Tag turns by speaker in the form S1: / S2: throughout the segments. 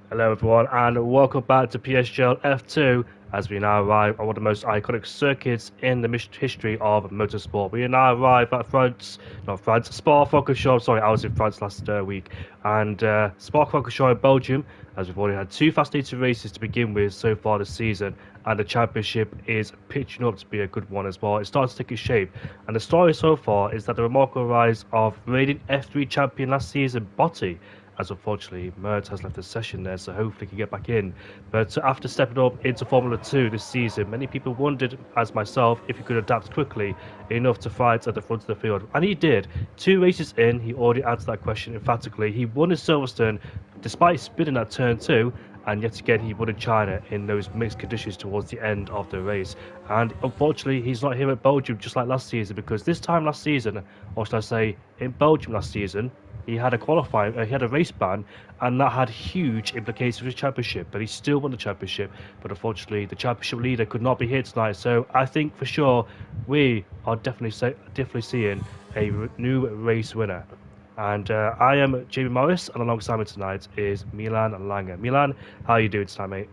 S1: Hello everyone and welcome back to PSGL F2 as we now arrive at one of the most iconic circuits in the history of motorsport. We now arrive at Spa-Francorchamps, sorry, I was in France last week, and Spa-Francorchamps in Belgium, as we've already had two fascinating races to begin with so far this season, and the championship is pitching up to be a good one as well. It starts to take its shape, and the story so far is that the remarkable rise of reigning F3 champion last season, Botti, as unfortunately Mertz has left the session there, so hopefully he can get back in. But after stepping up into Formula 2 this season, many people wondered, as myself, if he could adapt quickly enough to fight at the front of the field. And he did. Two races in, he already answered that question emphatically. He won in Silverstone despite spinning at turn 2, and yet again he won in China in those mixed conditions towards the end of the race. And unfortunately he's not here at Belgium just like last season, because this time last season, or should I say in Belgium last season, he had a race ban, and that had huge implications for his championship. But he still won the championship. But unfortunately, the championship leader could not be here tonight. So I think for sure we are definitely seeing a new race winner. And I am Jamie Morris, and alongside me tonight is Milan Lange. Milan, how are you doing tonight, mate?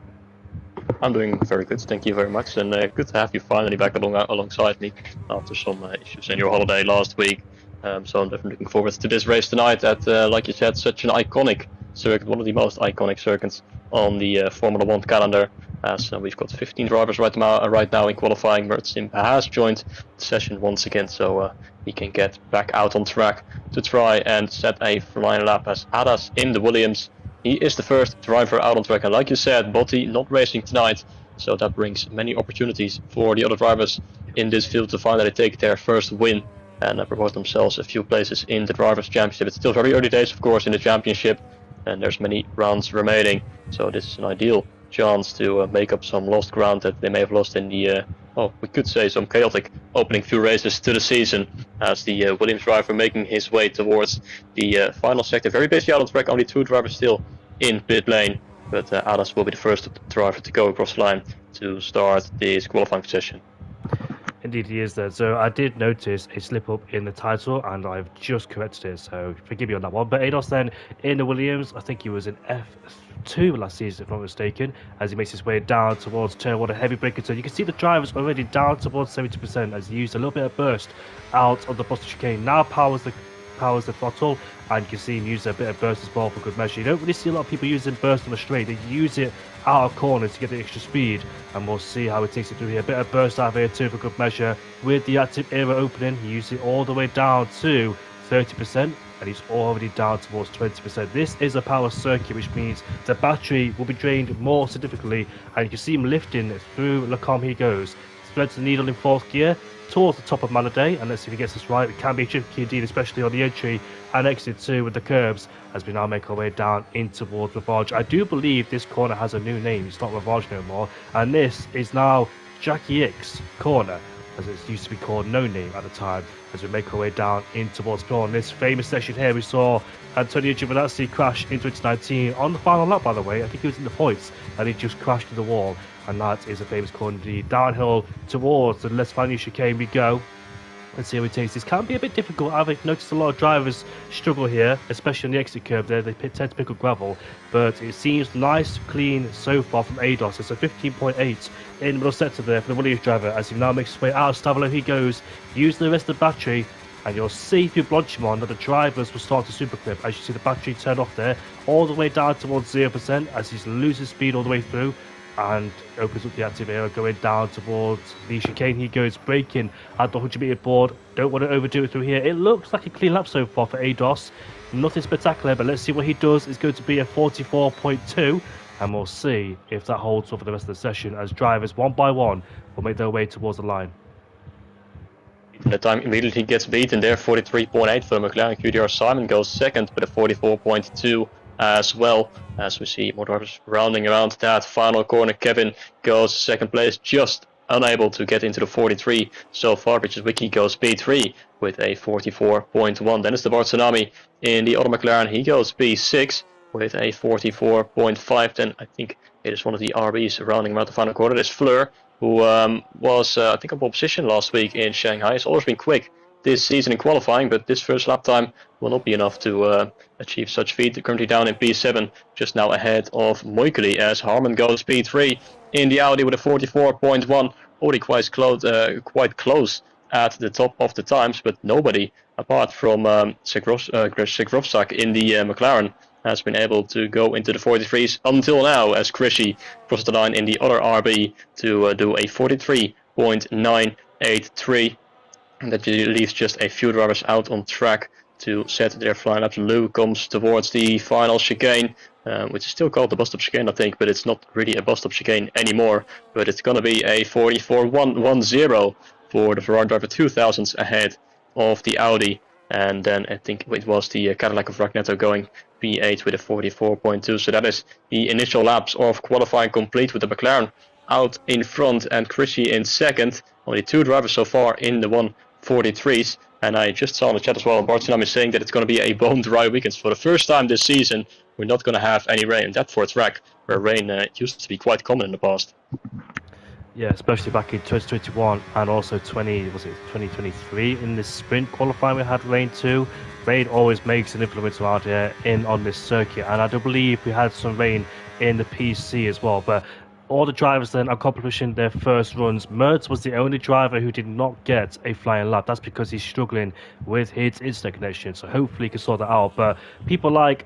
S2: I'm doing very good, thank you very much, and good to have you finally back alongside me after some issues in your holiday last week. So I'm definitely looking forward to this race tonight at, like you said, such an iconic circuit, one of the most iconic circuits on the Formula 1 calendar, as we've got 15 drivers right now in qualifying. Mertz has joined the session once again, so he can get back out on track to try and set a flying lap as Adas in the Williams. He is the first driver out on track, and like you said, Botti not racing tonight, so that brings many opportunities for the other drivers in this field to finally take their first win and propose themselves a few places in the Drivers' Championship. It's still very early days, of course, in the championship, and there's many rounds remaining, so this is an ideal chance to make up some lost ground that they may have lost in the, we could say some chaotic opening few races to the season, as the Williams driver making his way towards the final sector. Very busy out on track, only two drivers still in pit lane, but Adas will be the first driver to go across the line to start this qualifying session.
S1: Indeed, he is there. So I did notice a slip up in the title, and I've just corrected it. So forgive me on that one. But Ados then in the Williams, I think he was in F2 last season, if I'm not mistaken, as he makes his way down towards turn 1, a heavy breaker turn. You can see the drivers already down towards 70% as he used a little bit of burst out of the bottom chicane. Now powers the throttle, and you can see him use a bit of burst as well for good measure. You don't really see a lot of people using burst on the straight. They use it out of corners to get the extra speed, and we'll see how it takes it through here. A bit of burst out of here too for good measure. With the active era opening, he used it all the way down to 30%, and he's already down towards 20%. This is a power circuit, which means the battery will be drained more significantly, and you can see him lifting through Lacombe. He goes, threads the needle in 4th gear towards the top of Maladay, and let's see if he gets this right. It can be tricky indeed, especially on the entry and exit too with the curbs, as we now make our way down in towards Ravage. I do believe this corner has a new name. It's not Ravage no more, and this is now Jackie X corner, as it used to be called No Name at the time, as we make our way down in towards Spawn. This famous section here, we saw Antonio Giovinazzi crash in 2019 on the final lap, by the way. I think he was in the points, and he just crashed to the wall, and that is a famous corner indeed. Downhill towards the Les Fagnes chicane we go. Let's see how he takes this. Can be a bit difficult. I've noticed a lot of drivers struggle here, especially on the exit curve there. They tend to pick up gravel, but it seems nice, clean so far from Ados. It's a 15.8 in the middle sector there for the Williams driver, as he now makes his way out of Stavolo. He goes, using the rest of the battery, and you'll see through Blanchimon that the drivers will start to superclip. As you see the battery turn off there, all the way down towards 0%, as he's losing speed all the way through, and opens up the active era going down towards the chicane. He goes braking at the 100-meter board. Don't want to overdo it through here. It looks like a clean lap so far for Ados. Nothing spectacular, but let's see what he does. It's going to be a 44.2, and we'll see if that holds for the rest of the session, as drivers one by one will make their way towards the line.
S2: The time immediately gets beaten there, 43.8 for McLaren. QDR Simon goes second with a 44.2 as well, as we see more drivers rounding around that final corner. Kevin goes second place, just unable to get into the 43 so far. Richard Wiki goes P3 with a 44.1. Then it's the Tsunami in the other McLaren. He goes P6 with a 44.5. Then I think it is one of the RBs rounding around the final corner. There's Fleur, who was I think on pole position last week in Shanghai. He's always been quick this season in qualifying, but this first lap time will not be enough to achieve such feat. Currently down in P7, just now ahead of Moikeli as Harman goes P3 in the Audi with a 44.1, already quite close at the top of the times, but nobody apart from Sigrovsak in the McLaren has been able to go into the 43s until now, as Krishy crosses the line in the other RB to do a 43.983. That leaves just a few drivers out on track to set their flying laps. Lou comes towards the final chicane, which is still called the bus stop chicane, I think, but it's not really a bus stop chicane anymore. But it's going to be a 44.110 for the Ferrari driver, 2000s ahead of the Audi. And then I think it was the Cadillac of Ragnetto going P8 with a 44.2. So that is the initial laps of qualifying complete, with the McLaren out in front and Krishy in second. Only 2 drivers so far in the 143s. And I just saw in the chat as well, Bartolome is saying that it's going to be a bone dry weekend. For the first time this season, we're not going to have any rain. And that for a track where rain used to be quite common in the past.
S1: Yeah, especially back in 2021 and also 2023 in this sprint qualifying we had rain too. Rain always makes an influence around here on this circuit, and I do believe we had some rain in the PC as well. But all the drivers then accomplishing their first runs. Mertz was the only driver who did not get a flying lap. That's because he's struggling with his internet connection, so hopefully he can sort that out. But people like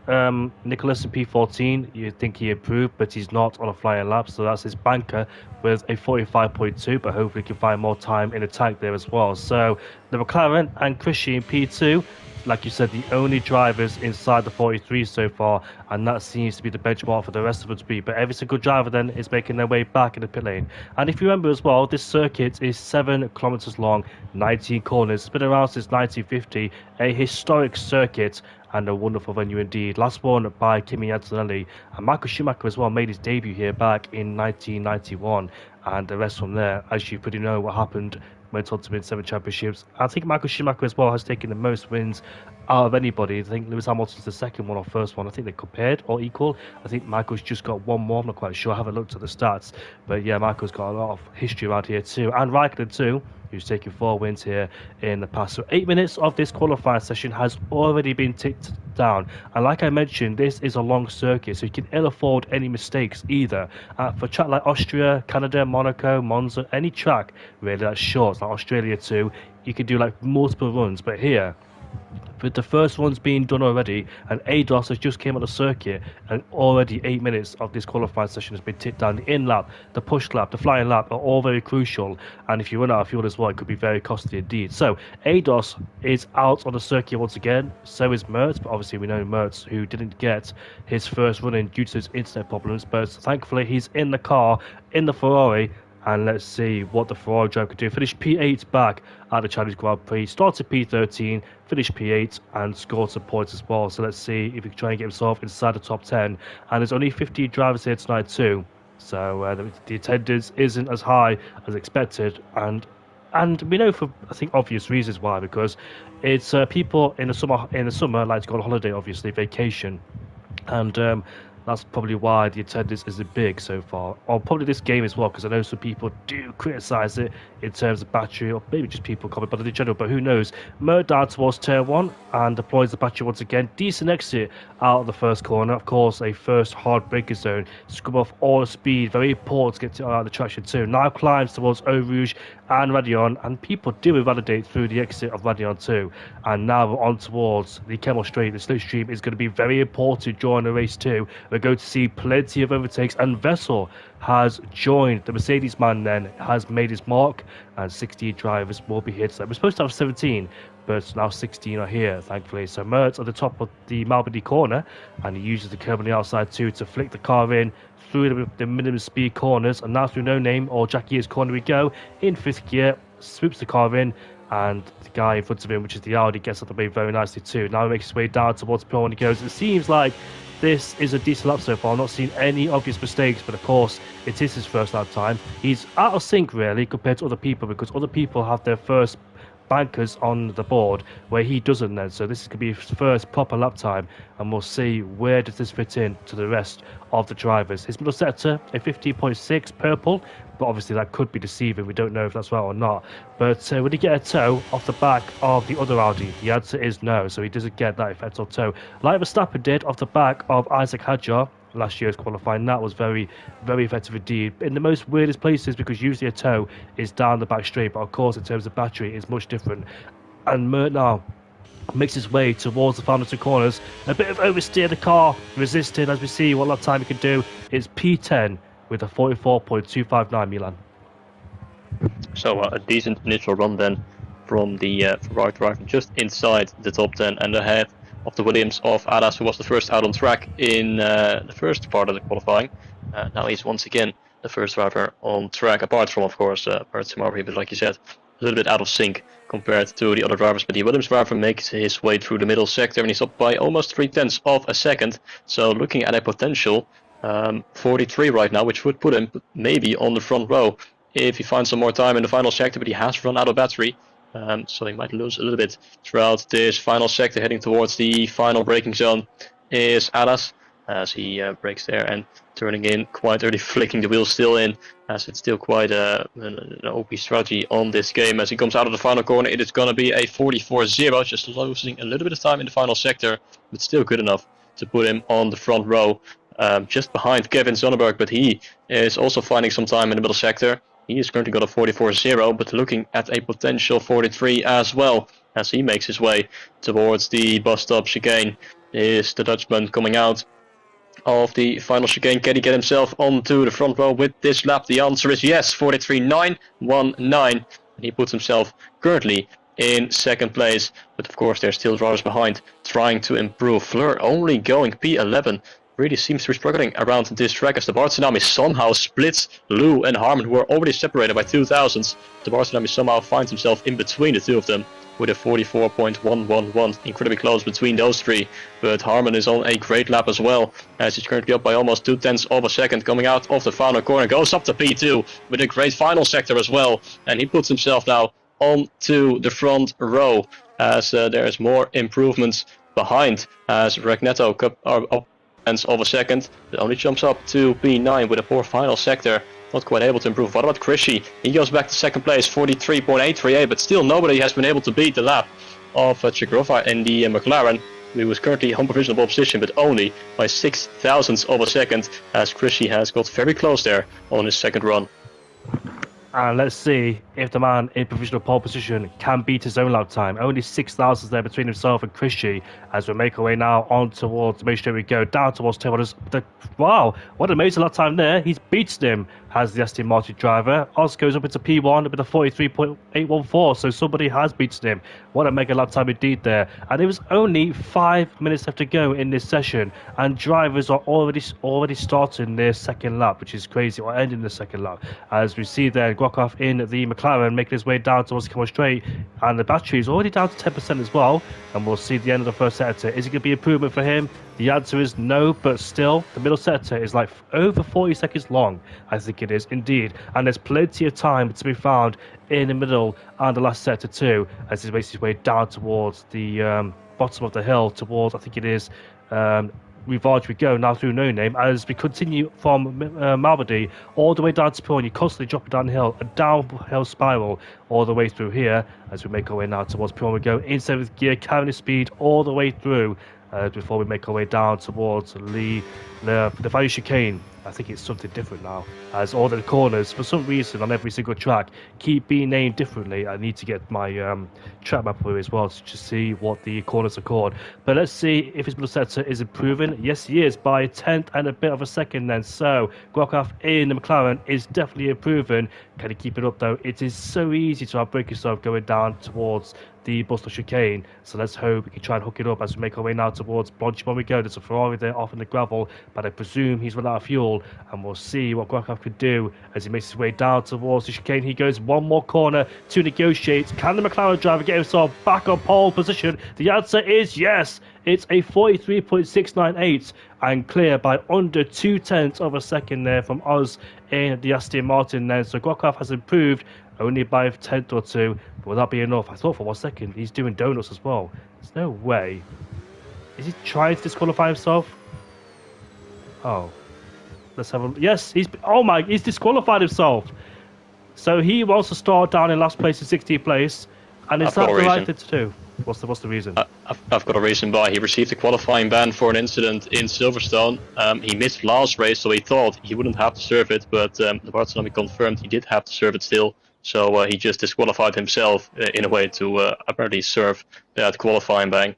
S1: Nicholas in P14, you think he improved, but he's not on a flying lap, so that's his banker with a 45.2, but hopefully he can find more time in the tank there as well. So the McLaren and Krishy in P2, like you said, the only drivers inside the 43 so far, and that seems to be the benchmark for the rest of them to be. But every single driver then is making their way back in the pit lane. And if you remember as well, this circuit is 7 kilometers long, 19 corners. It's been around since 1950, a historic circuit and a wonderful venue indeed. Last one by Kimi Antonelli, and Michael Schumacher as well made his debut here back in 1991. And the rest from there, as you pretty know what happened, went on to win 7 championships. I think Michael Schumacher as well has taken the most wins out of anybody. I think Lewis Hamilton's the second one or first one. I think they're compared or equal. I think Michael's just got one more. I'm not quite sure. I haven't looked at the stats. But yeah, Michael's got a lot of history around here too. And Raikkonen too, who's taken 4 wins here in the past. So 8 minutes of this qualifying session has already been ticked down. And like I mentioned, this is a long circuit, so you can ill afford any mistakes either. For track like Austria, Canada, Monaco, Monza, any track really that's short, like Australia too, you can do like multiple runs. But here, with the first one's being done already, and ADOS has just came on the circuit, and already 8 minutes of this qualifying session has been ticked down. The in lap, the push lap, the flying lap are all very crucial, and if you run out of fuel as well, it could be very costly indeed. So ADOS is out on the circuit once again, so is Mertz, but obviously we know Mertz, who didn't get his first run in due to his internet problems, but thankfully he's in the car, in the Ferrari. And let's see what the Ferrari driver could do. Finished P8 back at the Chinese Grand Prix. Started P13, finished P8, and scored some points as well. So let's see if he can try and get himself inside the top 10. And there's only 50 drivers here tonight too. So the attendance isn't as high as expected. And we know for, I think, obvious reasons why. Because it's people in the summer like to go on holiday, obviously, vacation. And that's probably why the attendance isn't big so far. Or probably this game as well, because I know some people do criticise it in terms of battery, or maybe just people comment about it in general, but who knows. Mert down towards turn 1 and deploys the battery once again. Decent exit out of the first corner. Of course, a first hard braking zone. Scrub off all the speed. Very important to get out of the traction too. Now climbs towards Eau Rouge and Radion, and people do invalidate through the exit of Radion too. And now we're on towards the Kemmel Straight. The slipstream is going to be very important during the race too. We're going to see plenty of overtakes, and Vessel has joined. The Mercedes man then has made his mark, and 16 drivers will be here. So we're supposed to have 17, but now 16 are here, thankfully. So Mertz at the top of the Malbany corner, and he uses the curb on the outside too to flick the car in through the minimum speed corners, and now through No Name or Jackie Ears corner we go in 5th gear, swoops the car in, and the guy in front of him, which is the Audi, gets out the way very nicely too. Now he makes his way down towards P1 when he goes. It seems like this is a decent lap so far. I'm not seeing any obvious mistakes, but of course it is his first lap time. He's out of sync really compared to other people, because other people have their first bankers on the board where he doesn't then. So this could be his first proper lap time, and we'll see where does this fit in to the rest of the drivers. His middle sector, a 15.6 purple, but obviously that could be deceiving. We don't know if that's right or not. But would he get a toe off the back of the other Audi? The answer is no, so he doesn't get that effect of toe. Like Verstappen did off the back of Isaac Hadjar last year's qualifying. That was very, very effective indeed. In the most weirdest places, because usually a toe is down the back straight, but of course in terms of battery it's much different. And Mert now makes his way towards the final two corners. A bit of oversteer, the car resisted, as we see what lap time he can do. It's P10 with a 44.259 Milan.
S2: So a decent initial run then from the Ferrari driver, just inside the top 10 and ahead of the Williams of Adas, who was the first out on track in the first part of the qualifying. Now he's once again the first driver on track, apart from, of course, Marvin, but like you said, a little bit out of sync compared to the other drivers. But the Williams driver makes his way through the middle sector, and he's up by almost 0.3 of a second. So looking at a potential 43 right now, which would put him maybe on the front row if he finds some more time in the final sector, but he has run out of battery. So he might lose a little bit throughout this final sector. Heading towards the final braking zone is Adas, as he brakes there and turning in quite early, flicking the wheels still in, as it's still quite an OP strategy on this game. As he comes out of the final corner, it is going to be a 44-0, just losing a little bit of time in the final sector, but still good enough to put him on the front row, just behind Kevin Zonneberg, but he is also finding some time in the middle sector. He is currently got a 44-0, but looking at a potential 43 as well, as he makes his way towards the bus stop chicane. Is the Dutchman coming out of the final chicane? Can he get himself onto the front row with this lap? The answer is yes, 43.919. And he puts himself currently in second place, but of course there's still drivers behind trying to improve. Fleur only going P11. Really seems to be struggling around this track, as the Bartolomei somehow splits Lou and Harmon, who are already separated by 2,000. The Bartolomei somehow finds himself in between the two of them with a 44.111, incredibly close between those three. But Harmon is on a great lap as well, as he's currently up by almost 0.2 of a second, coming out of the final corner, goes up to P2 with a great final sector as well, and he puts himself now onto the front row, as there is more improvements behind, as Ragneto up of a second, but only jumps up to P9 with a poor final sector. Not quite able to improve. What about Krishy? He goes back to second place, 43.838, but still nobody has been able to beat the lap of Chigrova in the McLaren, who was currently home provisional pole position, but only by 0.006 of a second, as Krishy has got very close there on his second run.
S1: And let's see if the man in provisional pole position can beat his own lap time. Only 6,000 there between himself and Krishy, as we make our way now on towards, make sure we go down towards Taylor's. Wow, what an amazing lap time there. He's beaten him as the Aston Martin driver. Oz goes up into P1 with a 43.814, so somebody has beaten him. What a mega lap time indeed there. And there was only 5 minutes left to go in this session, and drivers are already starting their second lap, which is crazy, or ending the second lap. As we see there, Grokov in the McLaren making his way down towards the straight, and the battery is already down to 10% as well. And we'll see the end of the first sector. Is it going to be improvement for him? The answer is no, but still, the middle sector is like over 40 seconds long, I think it is indeed. And there's plenty of time to be found in the middle and the last sector too, as he makes his way down towards the bottom of the hill, towards, I think it is, Rivage we go now through No Name, as we continue from Malmedy all the way down to Pion. You constantly dropping downhill, a downhill spiral all the way through here, as we make our way now towards Pion. We go in 7th gear, carrying the speed all the way through before we make our way down towards the final chicane. I think it's something different now, as all the corners, for some reason, on every single track, keep being named differently. I need to get my track map for you as well to see what the corners are called. But let's see if his middle sector is improving. Yes, he is, by a tenth and a bit of a second then. So Grokov in the McLaren is definitely improving. Can he keep it up though? It is so easy to outbrake yourself going down towards the Buster chicane, so let's hope we can try and hook it up as we make our way now towards Blanchimont. We go, there's a Ferrari there off in the gravel, but I presume he's run out of fuel, and we'll see what Grokov could do as he makes his way down towards the chicane. He goes one more corner to negotiate. Can the McLaren driver get himself back on pole position? The answer is yes. It's a 43.698 and clear by under 0.2 of a second there from Oz in the Aston Martin then. So Grokov has improved only by a tenth or two. But will that be enough? I thought for 1 second he's doing donuts as well. There's no way. Is he trying to disqualify himself? Oh, let's have a... Yes, he's disqualified himself. So he wants to start down in last place in 16th place. And is that the right thing to do? What's the reason?
S2: I've got a reason why. He received a qualifying ban for an incident in Silverstone. He missed last race, so he thought he wouldn't have to serve it, but the Barcelona confirmed he did have to serve it still. So he just disqualified himself in a way to apparently serve that qualifying ban.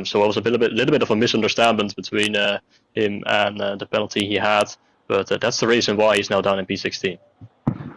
S2: So it was a little bit of a misunderstanding between him and the penalty he had. But that's the reason why he's now down in P16.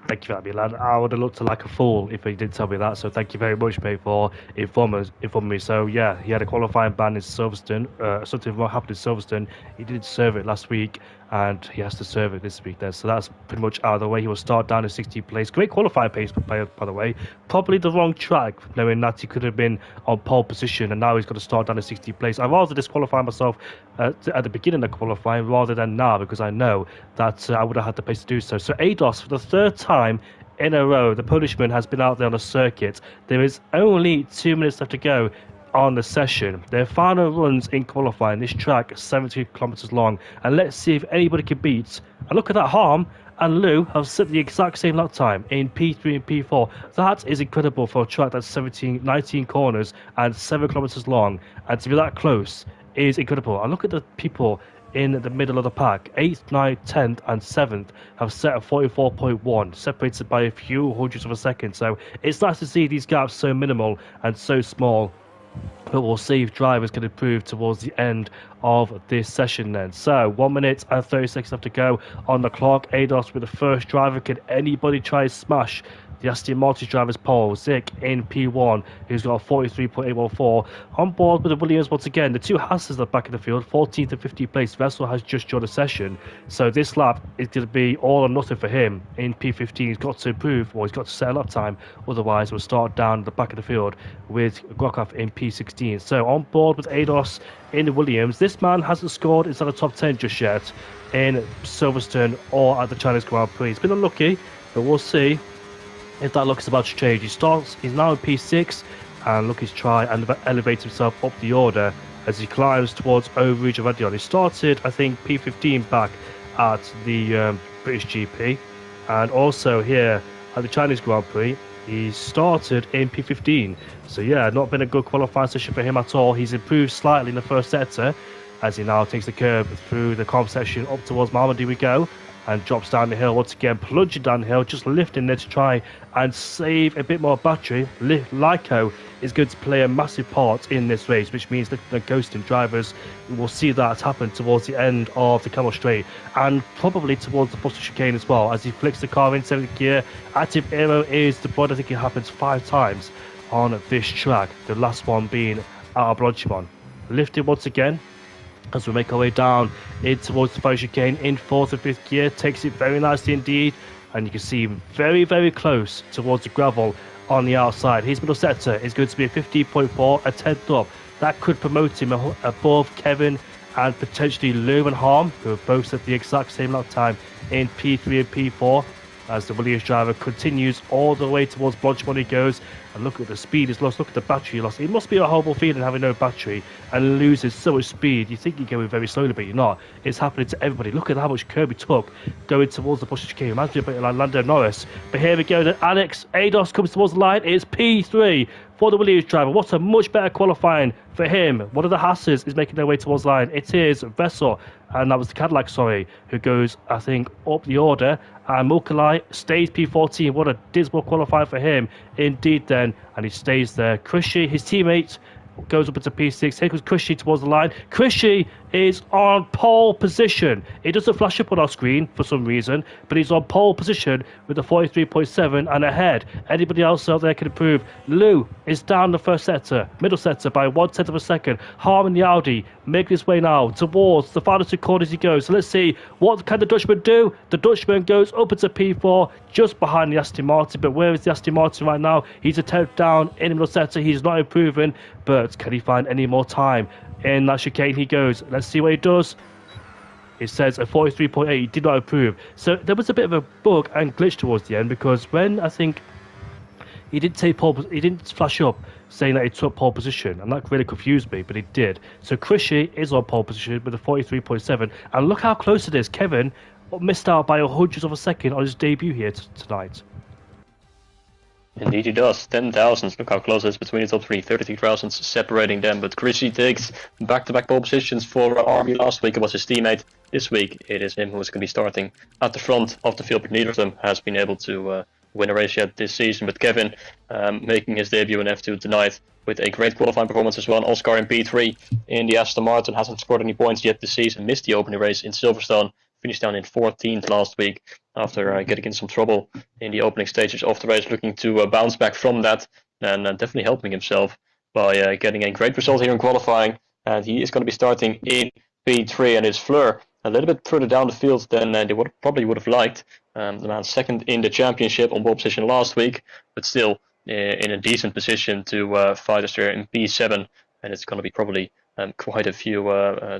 S1: Thank you for that, lad. I would have looked like a fool if he did tell me that. So thank you very much, mate, for informing me. So yeah, he had a qualifying ban in Silverstone. Something happened in Silverstone. He did serve it last week, and he has to serve it this week. Then, so that's pretty much out of the way. He will start down in 16th place. Great qualifying pace, by the way. Probably the wrong track, knowing that he could have been on pole position, and now he's got to start down in 16th place. I'd rather disqualify myself at the beginning of qualifying rather than now, because I know that I would have had the pace to do so. So ADOS, for the third time in a row, the Polishman has been out there on the circuit. There is only 2 minutes left to go on the session. Their final runs in qualifying. This track is 70 kilometers long, and let's see if anybody can beat. And look at that, Harm and Lou have set the exact same lap time in P3 and P4. That is incredible for a track that's 19 corners and 7 kilometers long, and to be that close is incredible. And look at the people in the middle of the pack. 8th, 9th, 10th and 7th have set a 44.1, separated by a few hundredths of a second. So it's nice to see these gaps so minimal and so small. But we'll see if drivers can improve towards the end of this session then. So 1 minute and 30 seconds left to go on the clock. ADOS with the first driver. Can anybody try and smash the Aston Martin driver's pole? Zick in P1, who's got a 43.814. On board with the Williams once again. The two Hasses are back in the field, 14th and 15th place. Vessel has just joined the session. So this lap is going to be all or nothing for him in P15. He's got to improve, or he's got to set a lap time. Otherwise, we'll start down the back of the field with Grokov in P16. So on board with ADOS in the Williams. This man hasn't scored inside the top 10 just yet in Silverstone or at the Chinese Grand Prix. He's been unlucky, but we'll see if that luck is about to change. He's now in P6, and look, he's try and elevate himself up the order as he climbs towards Overreach of Radion. He started, I think, P15 back at the British GP, and also here at the Chinese Grand Prix. He started in P15. So yeah, not been a good qualifying session for him at all. He's improved slightly in the first sector as he now takes the curb through the comp section up towards Malmedy we go, and drops down the hill once again, plunging down the hill, just lifting there to try and save a bit more battery. Lyco is going to play a massive part in this race, which means the ghosting drivers will see that happen towards the end of the Camel Straight, and probably towards the Buster Chicane as well, as he flicks the car in 7th gear. Active aero is deployed. I think it happens 5 times on this track, the last one being out of Blanchimon. Lifted once again as we make our way down in towards the Buster Chicane in 4th and 5th gear. Takes it very nicely indeed, and you can see him very, very close towards the gravel on the outside. His middle sector is going to be a 15.4, a 10th up. That could promote him above Kevin and potentially Lou and Harm, who have both set the exact same lap time in P3 and P4, as the Williams driver continues all the way towards Blanchimon. He goes, and look at the speed he's lost, look at the battery loss. It must be a horrible feeling having no battery and losing so much speed. You think you're going very slowly, but you're not. It's happening to everybody. Look at how much Kirby took going towards the Buster Chicane. Reminds me a bit like Lando Norris. But here we go, then Alex ADOS comes towards the line. It's P3 for the Williams driver. What a much better qualifying for him. One of the Hasses is making their way towards the line. It is Vessel, and that was the Cadillac, who goes, I think, up the order. And Mulkalai stays P14. What a dismal qualifying for him indeed then. And he stays there. Krishy, his teammate, goes up into P6. Here comes Krishy towards the line. Krishy is on pole position. It doesn't flash up on our screen for some reason, but he's on pole position with a 43.7 and ahead. Anybody else out there can improve. Lou is down the first sector, middle sector by 1/10 of a second. Harm in the Audi making his way now towards the final 2 corners he goes. So let's see, what can the Dutchman do? The Dutchman goes up into P4 just behind the Aston Martin, but where is the Aston Martin right now? He's a 10th down in the middle sector. He's not improving, but can he find any more time? In that chicane he goes. Let's see what he does. It says a 43.8. He did not improve. So there was a bit of a bug and glitch towards the end, because when I think he didn't take pole. He didn't flash up saying that he took pole position, and that really confused me. But he did. So Krishy is on pole position with a 43.7, and look how close it is. Kevin missed out by a hundredth of a second on his debut here tonight.
S2: Indeed he does. 10 thousandths. Look how close it is between the top three. 33 thousandths separating them. But Krishy takes back-to-back pole positions for Army. Last week it was his teammate. This week it is him who is going to be starting at the front of the field. But neither of them has been able to win a race yet this season. But Kevin making his debut in F2 tonight with a great qualifying performance as well. Oscar in P3 in the Aston Martin. Hasn't scored any points yet this season. Missed the opening race in Silverstone. Finished down in 14th last week after getting in some trouble in the opening stages of the race, looking to bounce back from that, and definitely helping himself by getting a great result here in qualifying. And he is going to be starting in P3, and it's Fleur a little bit further down the field than they probably would have liked. The man second in the championship on pole position last week, but still in a decent position to fight us there in P7, and it's going to be probably quite a few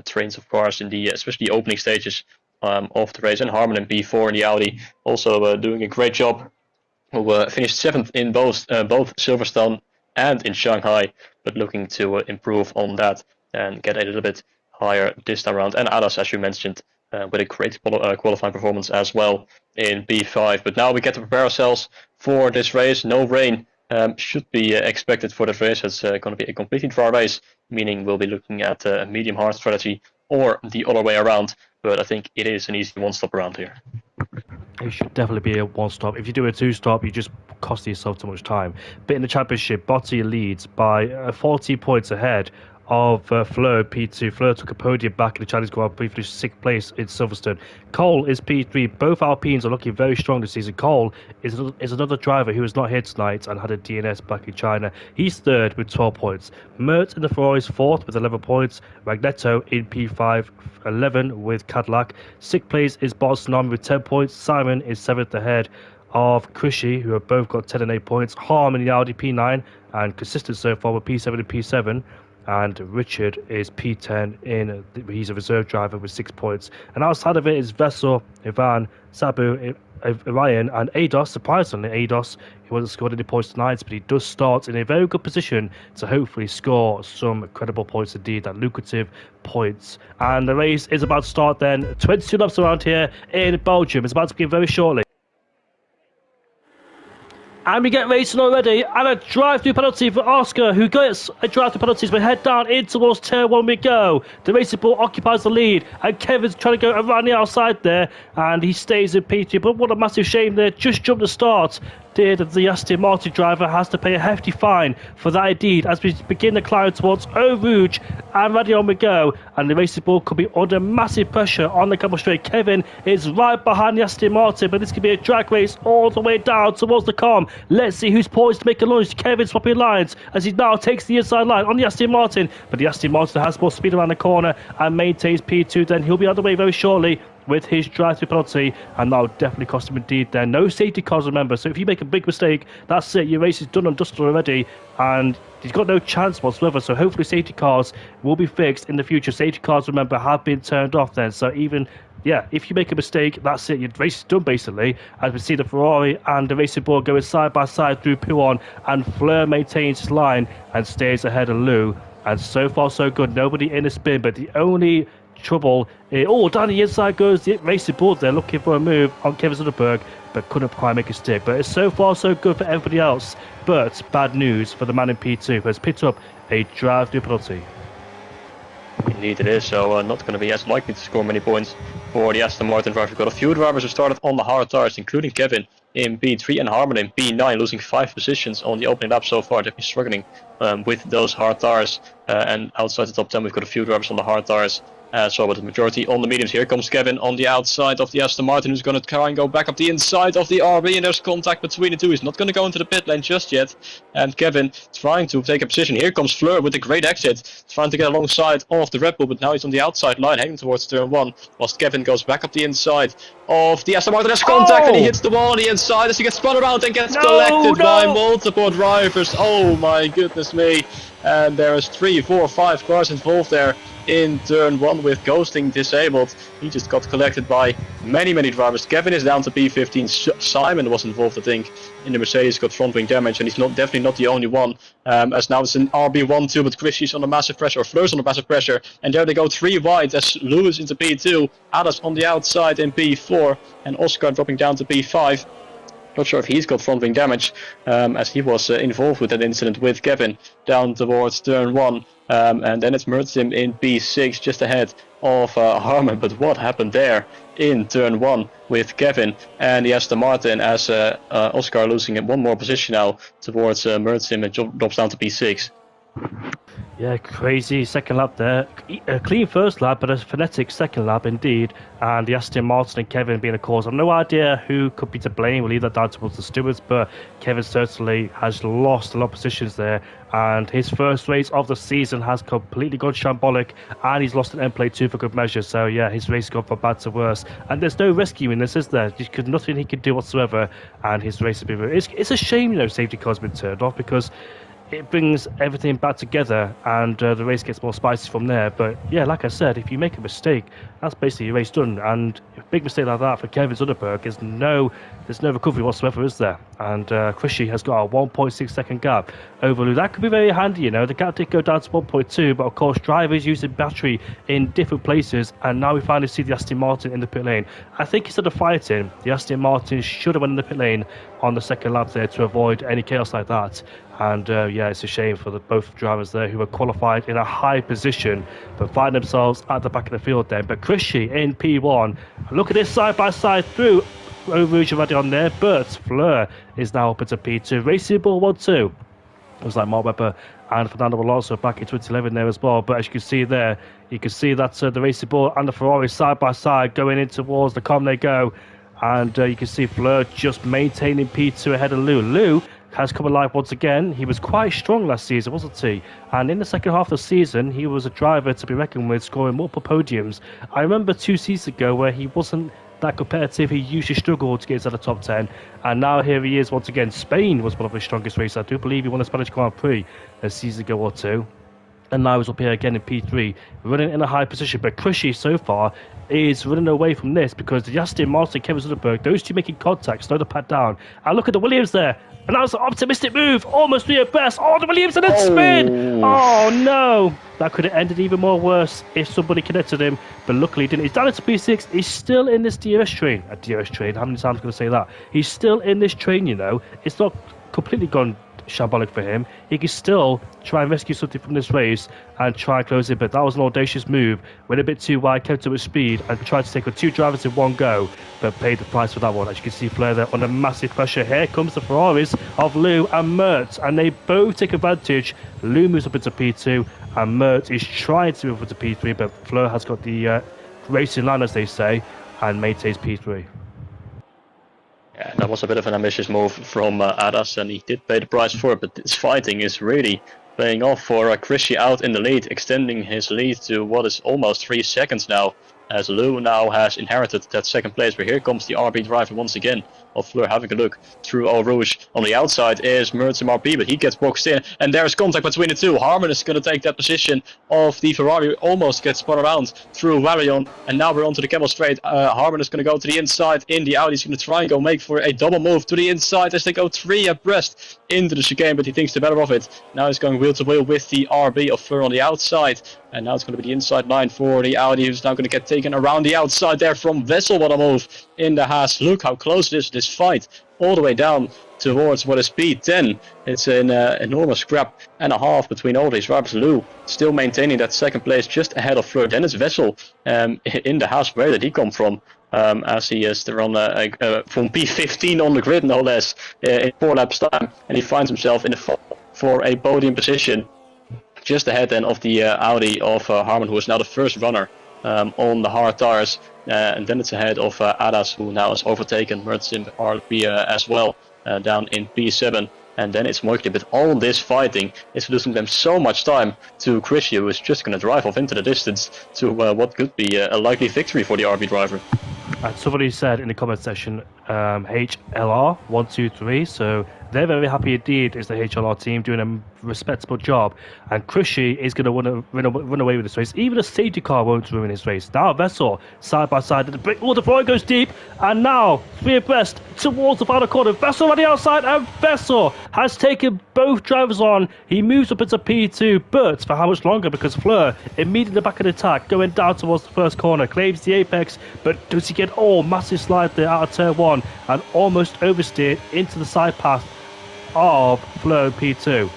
S2: trains of cars in the especially opening stages of the race. And Harman in P4 in the Audi also doing a great job, who finished 7th in both Silverstone and in Shanghai, but looking to improve on that and get a little bit higher this time around. And Adas, as you mentioned, with a great qualifying performance as well in P5. But now we get to prepare ourselves for this race. No rain should be expected for this race. It's going to be a completely dry race, meaning we'll be looking at a medium hard strategy or the other way around. But I think it is an easy one-stop around here.
S1: It should definitely be a one-stop. If you do a two-stop, you just cost yourself too much time. But in the championship, Botti leads by 40 points ahead of Fleur P2. Fleur took a podium back in the Chinese Grand Prix, finished 6th place in Silverstone. Cole is P3. Both Alpines are looking very strong this season. Cole is another driver who is not here tonight and had a DNS back in China. He's 3rd with 12 points. Mert in the Ferrari is 4th with 11 points. Magneto in P5, 11 with Cadillac. 6th place is Bolsonaro with 10 points. Simon is 7th ahead of Krishy, who have both got 10 and 8 points. Harm in the Audi P9 and consistent so far with P7 and P7. And Richard is P10 he's a reserve driver with 6 points. And outside of it is Vessel, Ivan, Sabu, Ryan, and Ados. Surprisingly, Ados, he wasn't scored any points tonight, but he does start in a very good position to hopefully score some credible points indeed, that lucrative points. And the race is about to start then. 22 laps around here in Belgium. It's about to begin very shortly. And we get racing already, and a drive-through penalty for Oscar, who gets a drive-through penalty. We head down in towards turn 1 we go. The Racing Bull occupies the lead, and Kevin's trying to go around the outside there, and he stays in P2. But what a massive shame there. Just jumped the start. The Aston Martin driver has to pay a hefty fine for that indeed, as we begin the climb towards Eau Rouge, and ready on we go. And the Racing Bull could be under massive pressure on the couple straight. Kevin is right behind the Aston Martin, but this could be a drag race all the way down towards the com. Let's see who's poised to make a lunge. Kevin swapping lines as he now takes the inside line on the Aston Martin, but the Aston Martin has more speed around the corner and maintains P2. Then he'll be on the way very shortly with his drive-through penalty, and that'll definitely cost him indeed then. No safety cars, remember, so if you make a big mistake, that's it, your race is done and dusted already, and he's got no chance whatsoever. So hopefully safety cars will be fixed in the future. Safety cars, remember, have been turned off then, so even if you make a mistake, that's it, your race is done basically. As we see the Ferrari and the Racing Bull going side by side through Pouhon, and Fleur maintains his line and stays ahead of Lou, and so far so good, nobody in the spin. But the only trouble, down the inside goes the Racing Bull. They're looking for a move on Kevin Sutterberg, but couldn't quite make a stick. But it's so far so good for everybody else, but bad news for the man in P2, who has picked up a drive-through penalty.
S2: Indeed it is, so not going to be as likely to score many points for the Aston Martin driver. We've got a few drivers who started on the hard tires, including Kevin in P3 and Harman in P9, losing 5 positions on the opening lap so far. They've been struggling with those hard tires, and outside the top 10 we've got a few drivers on the hard tires as well, but the majority on the mediums. Here comes Kevin on the outside of the Aston Martin, who's going to try and go back up the inside of the RB, and there's contact between the two. He's not going to go into the pit lane just yet, and Kevin trying to take a position. Here comes Fleur with a great exit, trying to get alongside of the Red Bull, but now he's on the outside line heading towards turn 1, whilst Kevin goes back up the inside of the Aston Martin. There's contact, and he hits the wall on the inside as he gets spun around and gets collected by multiple drivers. Oh my goodness me. and there is 3, 4, 5 cars involved there in turn 1 with ghosting disabled. He just got collected by many drivers. Kevin is down to P15. Simon was involved, I think, in the Mercedes, got front wing damage, and he's definitely not the only one. As now it's an RB1-2, but Chrissy's on a massive pressure, or Fleur's on a massive pressure, and there they go 3 wide as Lewis into P2, Adas on the outside in P4, and Oscar dropping down to P5. Not sure if he's got front wing damage, as he was involved with that incident with Kevin down towards turn 1. And then it's Mertzim in P6, just ahead of Harman. But what happened there in turn 1 with Kevin and the Aston Martin, as Oscar losing one more position now towards Mertzim, and drops down to P6.
S1: Yeah, crazy second lap there. A clean first lap, but a frenetic second lap indeed. And the Aston Martin and Kevin being a cause. I've no idea who could be to blame. We'll leave that down towards the stewards, but Kevin certainly has lost a lot of positions there. And his first race of the season has completely gone shambolic, and he's lost an end plate too for good measure. So yeah, his race gone from bad to worse. And there's no rescue in this, is there? Nothing he can do whatsoever, and his race has been... It's a shame, safety car's been turned off, because it brings everything back together, and the race gets more spicy from there. But yeah, like I said, if you make a mistake, that's basically your race done. And a big mistake like that for Kevin Zunderberg, there's no recovery whatsoever, is there? And Krishy has got a 1.6 second gap over Lou. That could be very handy, The gap did go down to 1.2, but of course drivers using battery in different places, and now we finally see the Aston Martin in the pit lane. I think instead of fighting, the Aston Martin should have went in the pit lane on the second lap there to avoid any chaos like that. And yeah, it's a shame for both drivers there who were qualified in a high position but find themselves at the back of the field then. But Krishy in P1, look at this side by side through Rouge already on there, but Fleur is now up into P2. Racing Ball 1-2. It was like Mark Webber and Fernando Alonso back in 2011 there as well. But as you can see there, you can see that the Racing Ball and the Ferrari side by side going in towards the com they go. And you can see Fleur just maintaining P2 ahead of Lou. Lou has come alive once again. He was quite strong last season, wasn't he? And in the second half of the season, he was a driver to be reckoned with, scoring multiple podiums. I remember 2 seasons ago where he wasn't that competitive. He usually struggled to get into the top 10. And now here he is once again. Spain was one of his strongest races. I do believe he won the Spanish Grand Prix a season ago or two. And now he's up here again in P3, running in a high position. But Krishy so far is running away from this, because the Aston Martin, Kevin Zunderberg, those two making contact, slow the pad down. And look at the Williams there. And that was an optimistic move, almost three abreast. Oh, the Williams and then spin. Oh no, that could have ended even more worse if somebody connected him. But luckily he didn't. He's down into P6. He's still in this DRS train. A DRS train. How many times am I going to say that? He's still in this train. It's not completely gone shambolic for him. He can still try and rescue something from this race and try and close it, but that was an audacious move. Went a bit too wide, kept up with speed, and tried to take on 2 drivers in one go, but paid the price for that one. As you can see, Fleur there under massive pressure. Here comes the Ferraris of Lou and Mert, and they both take advantage. Lou moves up into P2, and Mert is trying to move up into P3, but Fleur has got the racing line, as they say, and maintains P3.
S2: Yeah, that was a bit of an ambitious move from Adas, and he did pay the price for it, but this fighting is really paying off for Krishy out in the lead, extending his lead to what is almost 3 seconds now, as Lou now has inherited that second place. But here comes the RB driver once again of Fleur, having a look through Eau Rouge. On the outside is Mertzim RB, but he gets boxed in, and there's contact between the two. Harman is going to take that position of the Ferrari, almost gets spun around through Varion, and now we're onto the Camel Straight. Harman is going to go to the inside in the Audi. He's going to try and make for a double move to the inside as they go 3 abreast into the chicane, but he thinks the better of it. Now he's going wheel to wheel with the RB of Fleur on the outside, and now it's going to be the inside line for the Audi, who's now going to get taken around the outside there from Wessel. What a move in the Haas. Look how close it is, this fight, all the way down towards what is P10. It's an enormous scrap and a half between all these drivers. Lou still maintaining that second place just ahead of Fleur. Then it's Wessel in the Haas. Where did he come from? As he is there on from P15 on the grid, no less, in 4 laps time, and he finds himself in the fight for a podium position, just ahead then of the Audi of Harman, who is now the first runner on the hard tires, and then it's ahead of Adas, who now has overtaken Mertzim RB as well, down in P7. And then it's Moikli, but all this fighting is losing them so much time to Krishy, who is just going to drive off into the distance to what could be a likely victory for the RB driver.
S1: Somebody said in the comment section, HLR 123. So they're very happy indeed. Is the HLR team doing a respectable job, and Krushy is going to run away with this race. Even a safety car won't ruin his race. Now Vessel side by side at the break. Oh, the Ferrari goes deep, and now three abreast towards the final corner. Vessel on the outside, and Vessel has taken both drivers on. He moves up into P2, but for how much longer? Because Fleur immediately back in attack, going down towards the first corner, claims the apex, but does he get massive slide there out of turn 1 and almost oversteered into the side path of Fleur P2.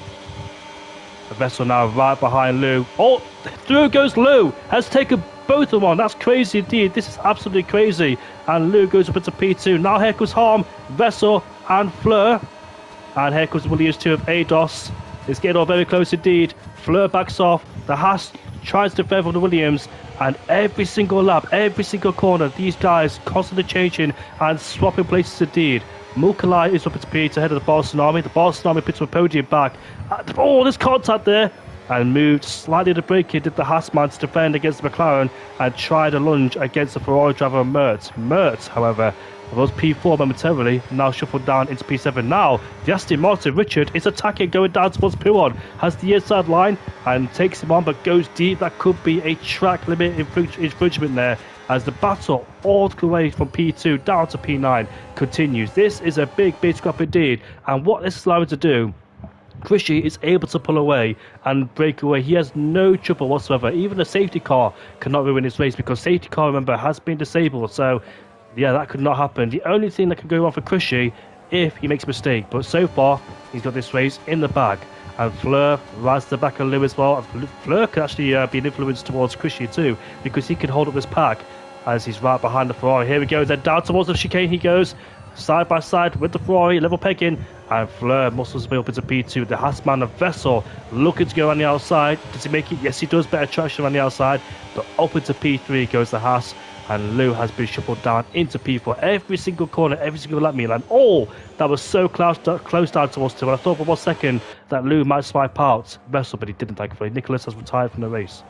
S1: The Vessel now right behind Lou. Oh, through goes Lou. Has taken both of them on. That's crazy indeed. This is absolutely crazy. And Lou goes up into P2. Now here comes Harm, Vessel and Fleur. And here comes Williams 2 of ADOS. It's getting all very close indeed. Fleur backs off. The Haas tries to favor the Williams. And every single lap, every single corner, these guys constantly changing and swapping places indeed. Mulkalai is up at P8 ahead of the Boston Army. The Boston Army puts a podium back. Oh, there's contact there. And moved slightly to break it. Did the Haasman to defend against the McLaren and tried a lunge against the Ferrari driver Mertz. Mertz, however, was P4 momentarily, now shuffled down into P7. Now, the Aston Martin Richard is attacking, going down towards P1. Has the inside line and takes him on, but goes deep. That could be a track limit infringement there, as the battle all the way from P2 down to P9 continues. This is a big scrap indeed, and what this is allowing to do, Krishy is able to pull away and break away. He has no trouble whatsoever. Even a safety car cannot ruin his race, because safety car, remember, has been disabled. So, yeah, that could not happen. The only thing that can go wrong for Krishy if he makes a mistake. But so far, he's got this race in the bag. And Fleur rides to the back of Lou as well. Fleur could actually be an influence towards Krishy too, because he can hold up this pack as he's right behind the Ferrari. Here we go, then down towards the chicane he goes, side by side with the Ferrari, level pegging, and Fleur muscles his way up into P2. The Haasman of Vessel looking to go on the outside. Does he make it? Yes, he does. Better traction on the outside, but up into P3 goes the Haas, and Lou has been shuffled down into P4. Every single corner, every single lap, Milan. Oh, that was so close down towards 2. I thought for 1 second that Lou might swipe out Vessel, but he didn't, thankfully. Nicholas has retired from the race.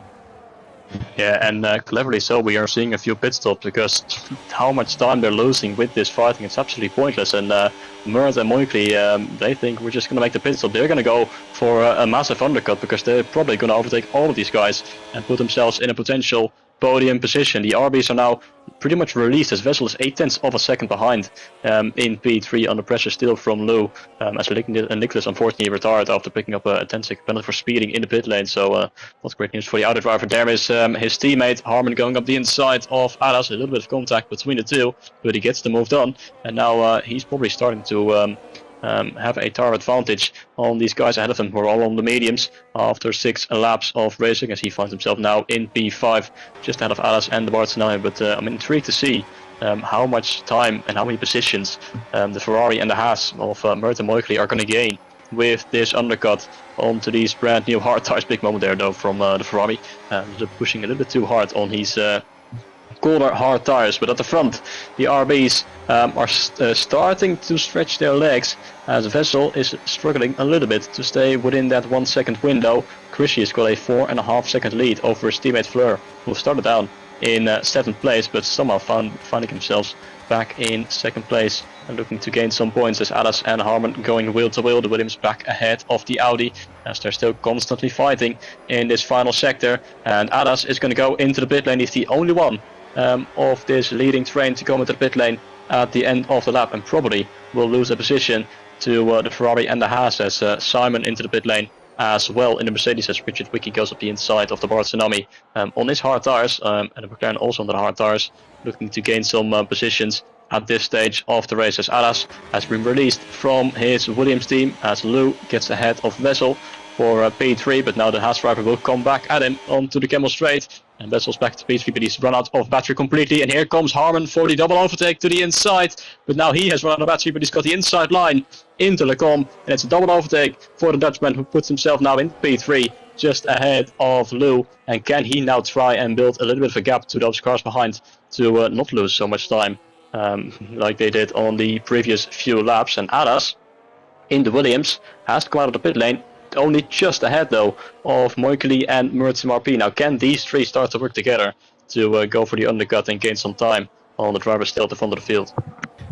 S2: Yeah, and cleverly so, we are seeing a few pit stops, because how much time they're losing with this fighting, it's absolutely pointless. And Mert and Moikley, they think we're just going to make the pit stop. They're going to go for a massive undercut, because they're probably going to overtake all of these guys and put themselves in a potential podium position. The RBs are now pretty much released, as Vessel is 0.8 of a second behind in P3 under pressure still from Lou, as Nicholas unfortunately retired after picking up a 10-second penalty for speeding in the pit lane. So not great news for the outer driver. There is his teammate Harmon going up the inside of Adas. A little bit of contact between the two, but he gets the move done, and now he's probably starting to have a tire advantage on these guys ahead of him, who are all on the mediums after 6 laps of racing, as he finds himself now in P5, just ahead of Alice and the Barcelona. But I'm intrigued to see how much time and how many positions the Ferrari and the Haas of Mert and Moikley are going to gain with this undercut onto these brand new hard tires. Big moment there though from the Ferrari, pushing a little bit too hard on his colder hard tires. But at the front, the RBs are starting to stretch their legs, as Vessel is struggling a little bit to stay within that 1 second window. Krishy has got a 4.5 second lead over his teammate Fleur, who started down in 7th place, but somehow finding themselves back in 2nd place and looking to gain some points, as Alice and Harmon going wheel to wheel. The Williams back ahead of the Audi, as they're still constantly fighting in this final sector. And Alice is going to go into the pit lane. He's the only one of this leading train to come into the pit lane at the end of the lap, and probably will lose a position to the Ferrari and the Haas, as Simon into the pit lane as well in the Mercedes, as Richard Wiki goes up the inside of the Barcelona on his hard tires, and the McLaren also on the hard tires, looking to gain some positions at this stage of the race, as Alas has been released from his Williams team, as Lou gets ahead of Vessel for P3, but now the Haas driver will come back at him onto the Camel Straight, and Vessel's back to P3, but he's run out of battery completely. And here comes Harmon for the double overtake to the inside, but now he has run out of battery, but he's got the inside line into Lecom, and it's a double overtake for the Dutchman, who puts himself now in P3 just ahead of Lou. And can he now try and build a little bit of a gap to those cars behind to not lose so much time like they did on the previous few laps? And Adas in the Williams has to come out of the pit lane, only just ahead though of Moikley and Mertzim RP. Now can these three start to work together to go for the undercut and gain some time on the driver still at the front of the field?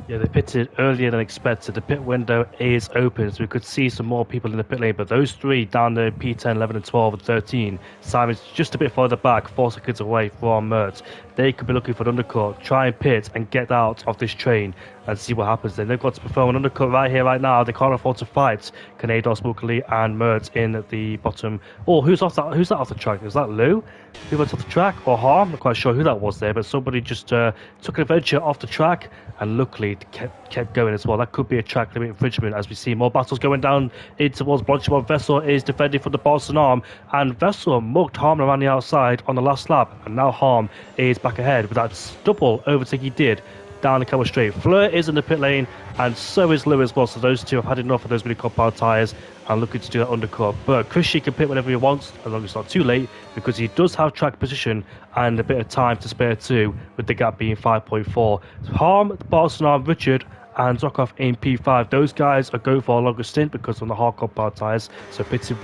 S1: Yeah, they pitted earlier than expected. The pit window is open, so we could see some more people in the pit lane. But those three down the P10, 11, and 12, and 13, Simon's just a bit further back, 4 seconds away from Mertz. They could be looking for an undercut, try and pit and get out of this train and see what happens then. They've got to perform an undercut right here, right now. They can't afford to fight Kanados, Mukali, and Mertz in the bottom. Oh, who's that off the track? Is that Lou? Who went off the track? Or Harm? I'm not quite sure who that was there, but somebody just took an adventure off the track and luckily kept going as well. That could be a track limit infringement as we see more battles going down in towards Belgium. Vessel is defending from the Boston arm, and Vessel mugged Harm around the outside on the last lap, and now Harm is back ahead with that double overtake he did down the camel straight. Fleur is in the pit lane, and so is Lou as well. So those two have had enough of those really compound tyres and looking to do that undercut. But Chrissy can pit whenever he wants, as long as it's not too late, because he does have track position and a bit of time to spare too, with the gap being 5.4. Harm, Barcelona, Richard, and Zokov in P5. Those guys are going for a longer stint because of the hard compound tyres. So pitting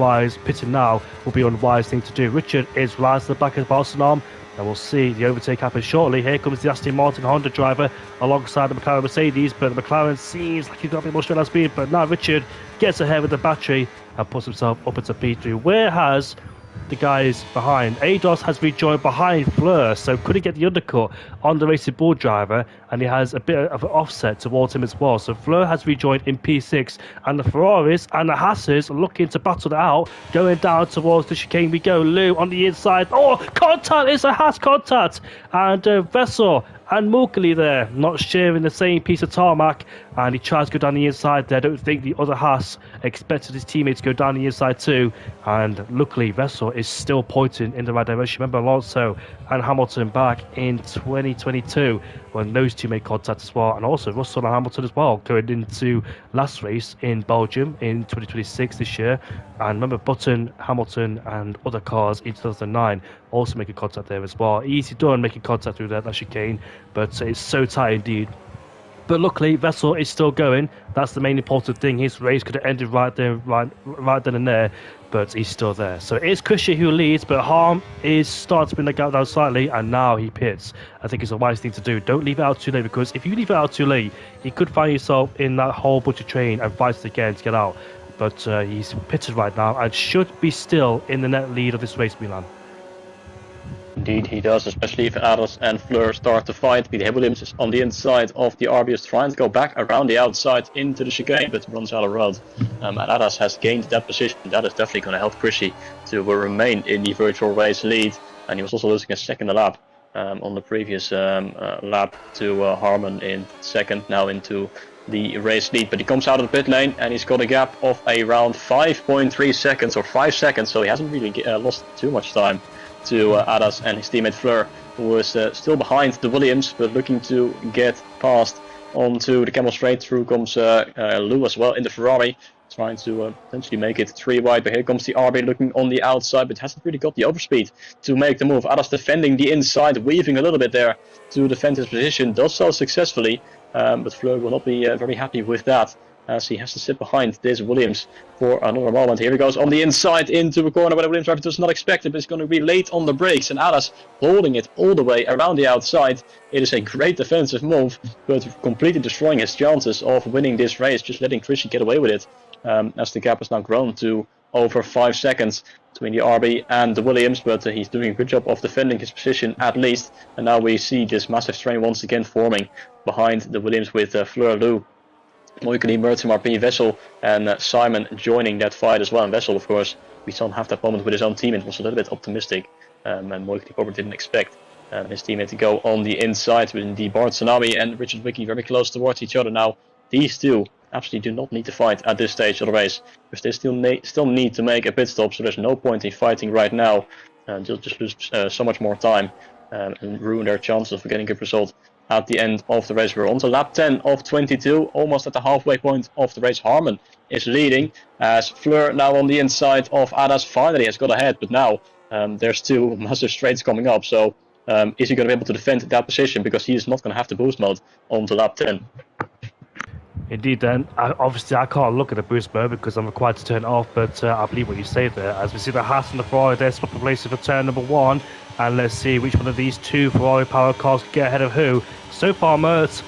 S1: now will be an unwise thing to do. Richard is right to the back of Barcelona. And we'll see the overtake happen shortly. Here comes the Aston Martin Honda driver alongside the McLaren Mercedes, but the McLaren seems like he's got a bit more straight line speed. But now Richard gets ahead with the battery and puts himself up into P3. Where has the guys behind? ADOS has rejoined behind Fleur, so could he get the undercut on the Racing Bull driver, and he has a bit of an offset towards him as well. So Fleur has rejoined in P6, and the Ferraris and the Hasses are looking to battle it out, going down towards the chicane. We go. Lou on the inside. Oh, contact! It's a Haas contact, and Vessel and Mukali there, not sharing the same piece of tarmac, and he tries to go down the inside there. I don't think the other Haas expected his teammates to go down the inside too, and luckily Vessel is still pointing in the right direction. Remember Alonso and Hamilton back in 2022 when those two made contact as well, and also Russell and Hamilton as well going into last race in Belgium in 2026 this year. And remember Button, Hamilton and other cars in 2009 also making contact there as well. Easy done making contact through that chicane, but it's so tight indeed. But luckily, Vessel is still going. That's the main important thing. His race could have ended right then and there, but he's still there. So it is Cushy who leads, but Harm is starting to bring the gap down slightly, and now he pits. I think it's a wise thing to do. Don't leave it out too late, because if you leave it out too late, you could find yourself in that whole butcher train and fight again to get out. But he's pitted right now and should be still in the net lead of this race, Milan.
S2: Indeed, he does, especially if Adas and Fleur start to fight. Peter Williams is on the inside of the RB, is trying to go back around the outside into the chicane, but runs out of road. And Adas has gained that position. That is definitely going to help Chrissy to remain in the virtual race lead. And he was also losing a second lap on the previous lap to Harmon in second, now into the race lead. But he comes out of the pit lane and he's got a gap of around 5.3 seconds or 5 seconds, so he hasn't really lost too much time to Adas and his teammate Fleur, who was still behind the Williams but looking to get past onto the Camel Straight. Through comes Lou as well in the Ferrari, trying to potentially make it 3 wide, but here comes the RB looking on the outside but hasn't really got the overspeed to make the move. Adas defending the inside, weaving a little bit there to defend his position, does so successfully, but Fleur will not be very happy with that, as he has to sit behind this Williams for another moment. Here he goes on the inside into a corner where the Williams driver does not expect it, but it's going to be late on the brakes, and Adas holding it all the way around the outside. It is a great defensive move, but completely destroying his chances of winning this race, just letting Chrissy get away with it, as the gap has now grown to over 5 seconds between the RB and the Williams, but he's doing a good job of defending his position at least. And now we see this massive strain once again forming behind the Williams with Fleur, Lou, Moikani, Mertz, RP, Vessel and Simon joining that fight as well. And Vessel, of course, we saw him have that moment with his own teammate, was a little bit optimistic, and Moikani probably didn't expect his teammate to go on the inside. With the Bart Tsunami and Richard Wiki very close towards each other now. These two absolutely do not need to fight at this stage of the race, because they still need to make a pit stop, so there's no point in fighting right now. They'll just lose so much more time and ruin their chances of getting a good result at the end of the race. We're on to lap 10 of 22, almost at the halfway point of the race. Harmon is leading, as Fleur now on the inside of Adas finally has got ahead, but now there's 2 massive straights coming up, so is he going to be able to defend that position, because he is not going to have the boost mode on to lap 10.
S1: Indeed, then. Obviously, I can't look at the boost mode because I'm required to turn it off, but I believe what you say there. As we see the Haas and the Ferrari there swapping places for turn number 1, and let's see which one of these 2 Ferrari powered cars can get ahead of who. So far, Mertz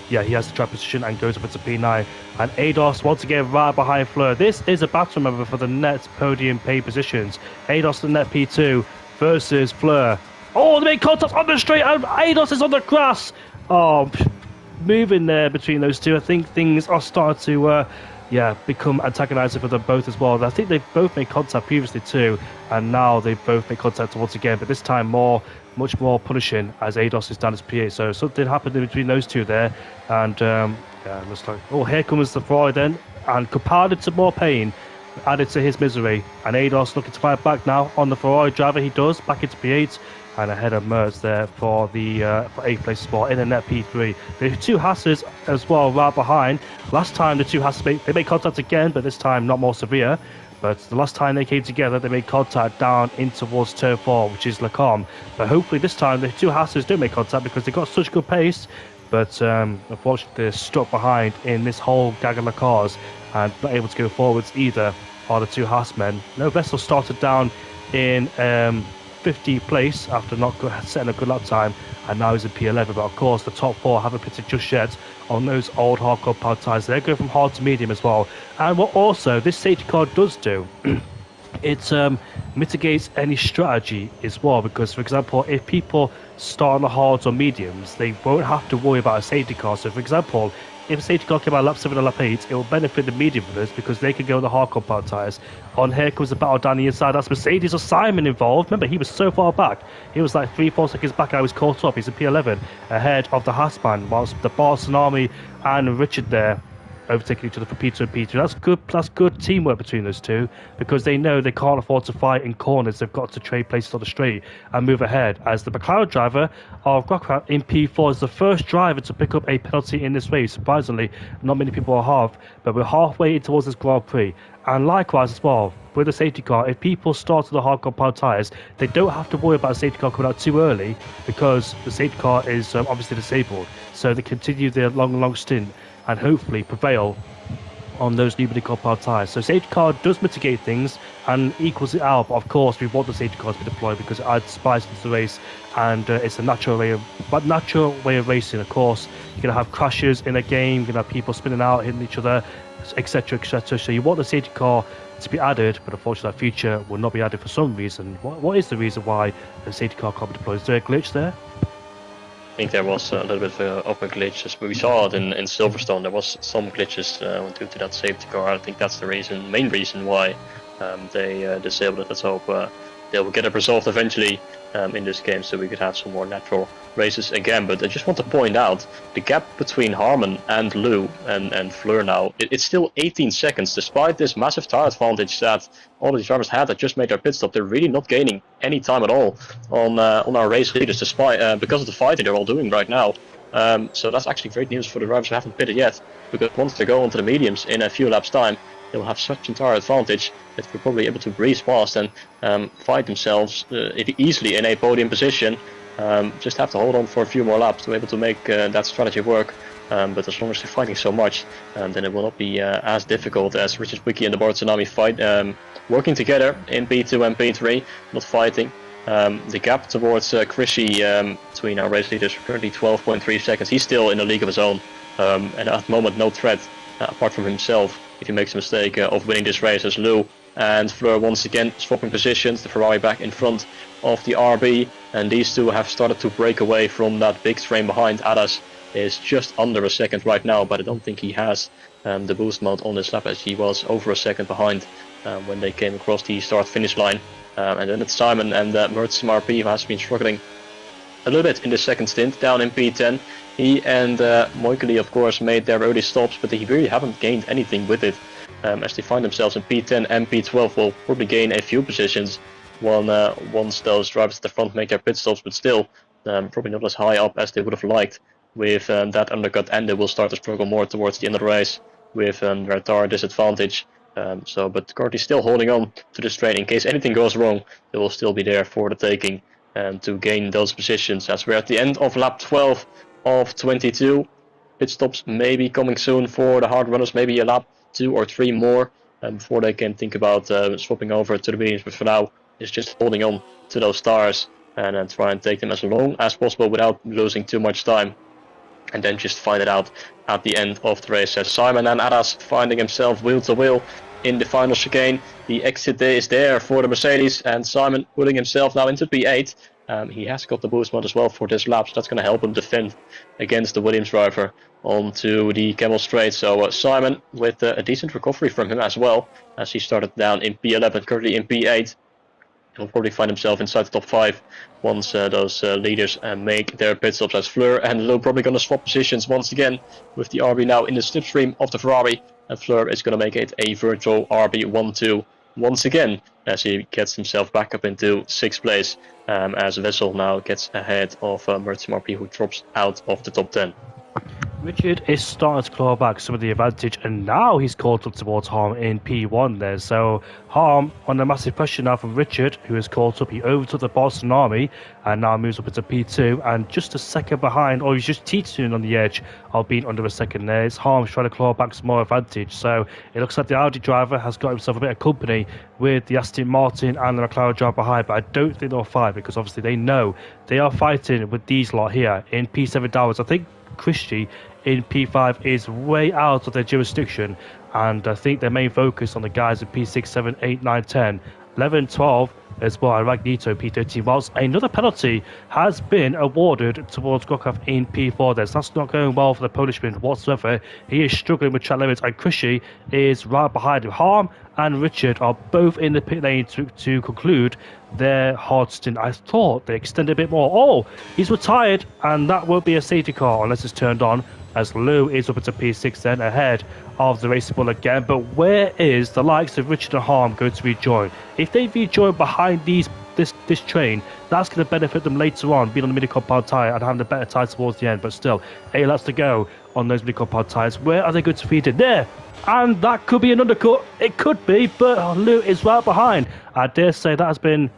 S1: yeah, he has the track position and goes up into P9. And Ados once again right behind Fleur. This is a battle, remember, for the net podium pay positions. Ados the net P2 versus Fleur. Oh, they make contact on the straight, and Ados is on the grass. Oh, moving there between those two. I think things are starting to become antagonizing for them both as well. I think they've both made contact previously too, and now they've both made contact once again, but this time much more punishing as Ados is down as P8. So something happened in between those two there, and looks like, oh, here comes the Ferrari then, and compounded some more pain added to his misery, and Ados looking to fight back now on the Ferrari driver. He does back into P8 and ahead of Mertz there for the for 8th place spot in the net P3. The two Hasses as well right behind. Last time the two Hasses they made contact again, but this time not more severe. But the last time they came together, they made contact down in towards turn 4, which is Lacombe. But hopefully this time the two Hasses don't make contact because they got such good pace. But unfortunately they're stuck behind in this whole gaggle of cars and not able to go forwards either are the two Haas men. No, Vessel started down in 50th place after not setting a good lap time, and now he's in P11. But of course the top 4 haven't pitted just yet on those old hardcore power tyres. They're going from hard to medium as well. And what also this safety car does do, it mitigates any strategy as well, because for example if people start on the hards or mediums, they won't have to worry about a safety car. So for example, if a safety car came out lap 7 or lap 8, it will benefit the medium runners because they can go on the hard compound tyres. On here comes the battle down the inside. That's Mercedes or Simon involved. Remember, he was so far back. He was like 3-4 seconds back. I was caught up. He's in P11 ahead of the Haasman, whilst the Barcelona and Richard there overtaking each other for P2 and P3. That's good teamwork between those two, because they know they can't afford to fight in corners. They've got to trade places on the straight and move ahead. As the McLaren driver of Grokrat in P4 is the first driver to pick up a penalty in this race. Surprisingly, not many people have, but we're halfway towards this Grand Prix. And likewise as well, with the safety car, if people start with the hard compound tyres, they don't have to worry about a safety car coming out too early, because the safety car is obviously disabled. So they continue their long stint and hopefully prevail on those new compound tyres. So safety car does mitigate things and equals it out, but of course we want the safety car to be deployed because it adds spice into the race, and it's a natural way of racing. Of course, you're going to have crashes in a game, you're going to have people spinning out, hitting each other, etc. So you want the safety car to be added, but unfortunately that feature will not be added for some reason. What is the reason why the safety car can't be deployed? Is there a glitch there?
S2: I think there was a little bit of a glitch. As we saw it in Silverstone, there was some glitches due to that safety car. I think that's the main reason why they disabled it. Let's hope they will get it resolved eventually in this game, so we could have some more natural races again. But I just want to point out the gap between Harmon and Lou and Fleur now. It's still 18 seconds, despite this massive tire advantage that all these drivers had that just made their pit stop. They're really not gaining any time at all on our race leaders, despite because of the fighting they're all doing right now. So that's actually great news for the drivers who haven't pitted yet, because once they go onto the mediums in a few laps time, they will have such a tire advantage that they're probably able to breeze past and fight themselves easily in a podium position. Just have to hold on for a few more laps to be able to make that strategy work. But as long as they're fighting so much, then it will not be as difficult as Richard Wiki and the Bartolami fight, working together in P2 and P3, not fighting. The gap towards Krishy between our race leaders currently 12.3 seconds. He's still in a league of his own, and at the moment no threat apart from himself if he makes a mistake of winning this race, as Lou and Fleur once again swapping positions. The Ferrari back in front of the RB, and these two have started to break away from that big strain behind. Adas is just under a second right now, but I don't think he has the boost mode on this lap, as he was over a second behind when they came across the start-finish line. And then it's Simon and Mertz RP who has been struggling a little bit in the second stint, down in P10. He and Moikeli, of course, made their early stops, but they really haven't gained anything with it, as they find themselves in P10 and P12. Will probably gain a few positions once those drivers at the front make their pit stops, but still probably not as high up as they would have liked with that undercut, and they will start to struggle more towards the end of the race with their tire disadvantage. But Carty's still holding on to the strain. In case anything goes wrong, they will still be there for the taking and to gain those positions, as we're at the end of lap 12 of 22. Pit stops may be coming soon for the hard runners, maybe a lap 2 or 3 more before they can think about swapping over to the mediums. But for now, it's just holding on to those stars and try and take them as long as possible without losing too much time. and then just find it out at the end of the race. As Simon and Adas finding himself wheel to wheel in the final chicane. The exit there is there for the Mercedes, and Simon putting himself now into P8. He has got the boost mod as well for this lap, so that's going to help him defend against the Williams driver onto the Camel Straight. So Simon with a decent recovery from him as well, as he started down in P11, currently in P8. He'll probably find himself inside the top 5 once those leaders make their pit stops, as Fleur and Lou probably going to swap positions once again, with the RB now in the slipstream of the Ferrari, and Fleur is going to make it a virtual RB1-2 once again as he gets himself back up into 6th place, as Wessel now gets ahead of Mertz Marpi, who drops out of the top 10.
S1: Richard is starting to claw back some of the advantage, and now he's caught up towards Harm in P1 there. So Harm under massive pressure now from Richard, who is caught up. He overtook the Boston Army and now moves up into P2, and just a second behind, or he's just teetering on the edge of being under a second there. It's Harm trying to claw back some more advantage. So it looks like the Audi driver has got himself a bit of company with the Aston Martin and the McLaren driver behind, but I don't think they'll fight, because obviously they know they are fighting with these lot here in P7 downwards. I think Christie in P5 is way out of their jurisdiction, and I think their main focus on the guys in P6, 7, 8, 9, 10, 11, 12 as well, and Ragnito P13, whilst another penalty has been awarded towards Gokov in P4 there. So that's not going well for the Polishman whatsoever. He is struggling with track limits, and Christie is right behind him. Harm and Richard are both in the pit lane to conclude their hard stint. I thought they extended a bit more. Oh, he's retired, and that won't be a safety car unless it's turned on, as Lou is up into P6 then, ahead of the Racing Bull again. But where is the likes of Richard and Harm going to rejoin? If they rejoin behind this train, that's going to benefit them later on, being on the mini-compound tyre and having a better tyre towards the end. But still, 8 laps to go on those mini-compound tyres. Where are they going to feed it? There! And that could be an undercut. It could be, but Lou is right behind. I dare say that has been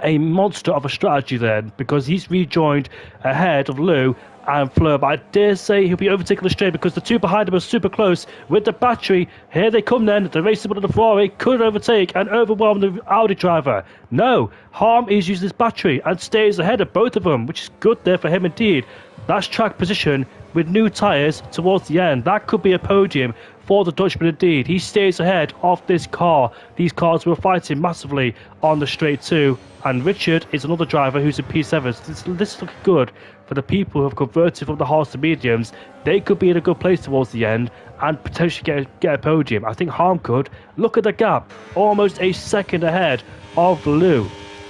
S1: a monster of a strategy then, because he's rejoined ahead of Lou and Fleur, but I dare say he'll be overtaking the straight, because the two behind him are super close with the battery. Here they come then. The Racing Bull of the Ferrari could overtake and overwhelm the Audi driver. No, Harm is using his battery and stays ahead of both of them, which is good there for him indeed. That's track position with new tyres towards the end. That could be a podium for the Dutchman indeed. He stays ahead of this car. These cars were fighting massively on the straight too. And Richard is another driver who's in P7. So this is looking good for the people who have converted from the hards to mediums. They could be in a good place towards the end and potentially get a podium. I think Harm could. Look at the gap. Almost a second ahead of Lou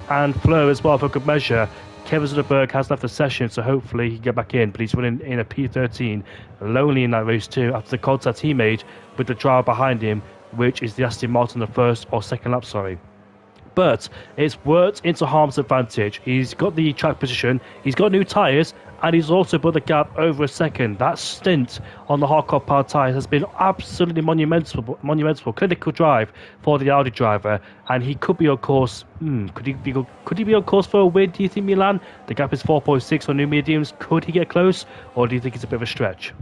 S1: and Fleur as well for good measure. Kevin Zuckerberg has left the session, so hopefully he can get back in, but he's running in a P13, lonely in that race too, after the contact he made with the driver behind him, which is the Aston Martin, the first or second lap, sorry. But it's worked into Harm's advantage. He's got the track position, he's got new tyres, and he's also put the gap over a second. That stint on the hardcore power tyres has been absolutely monumental, clinical drive for the Audi driver, and he could be on course. Could he be on course for a win, do you think, Milan? The gap is 4.6 on new mediums. Could he get close, or do you think it's a bit of a stretch?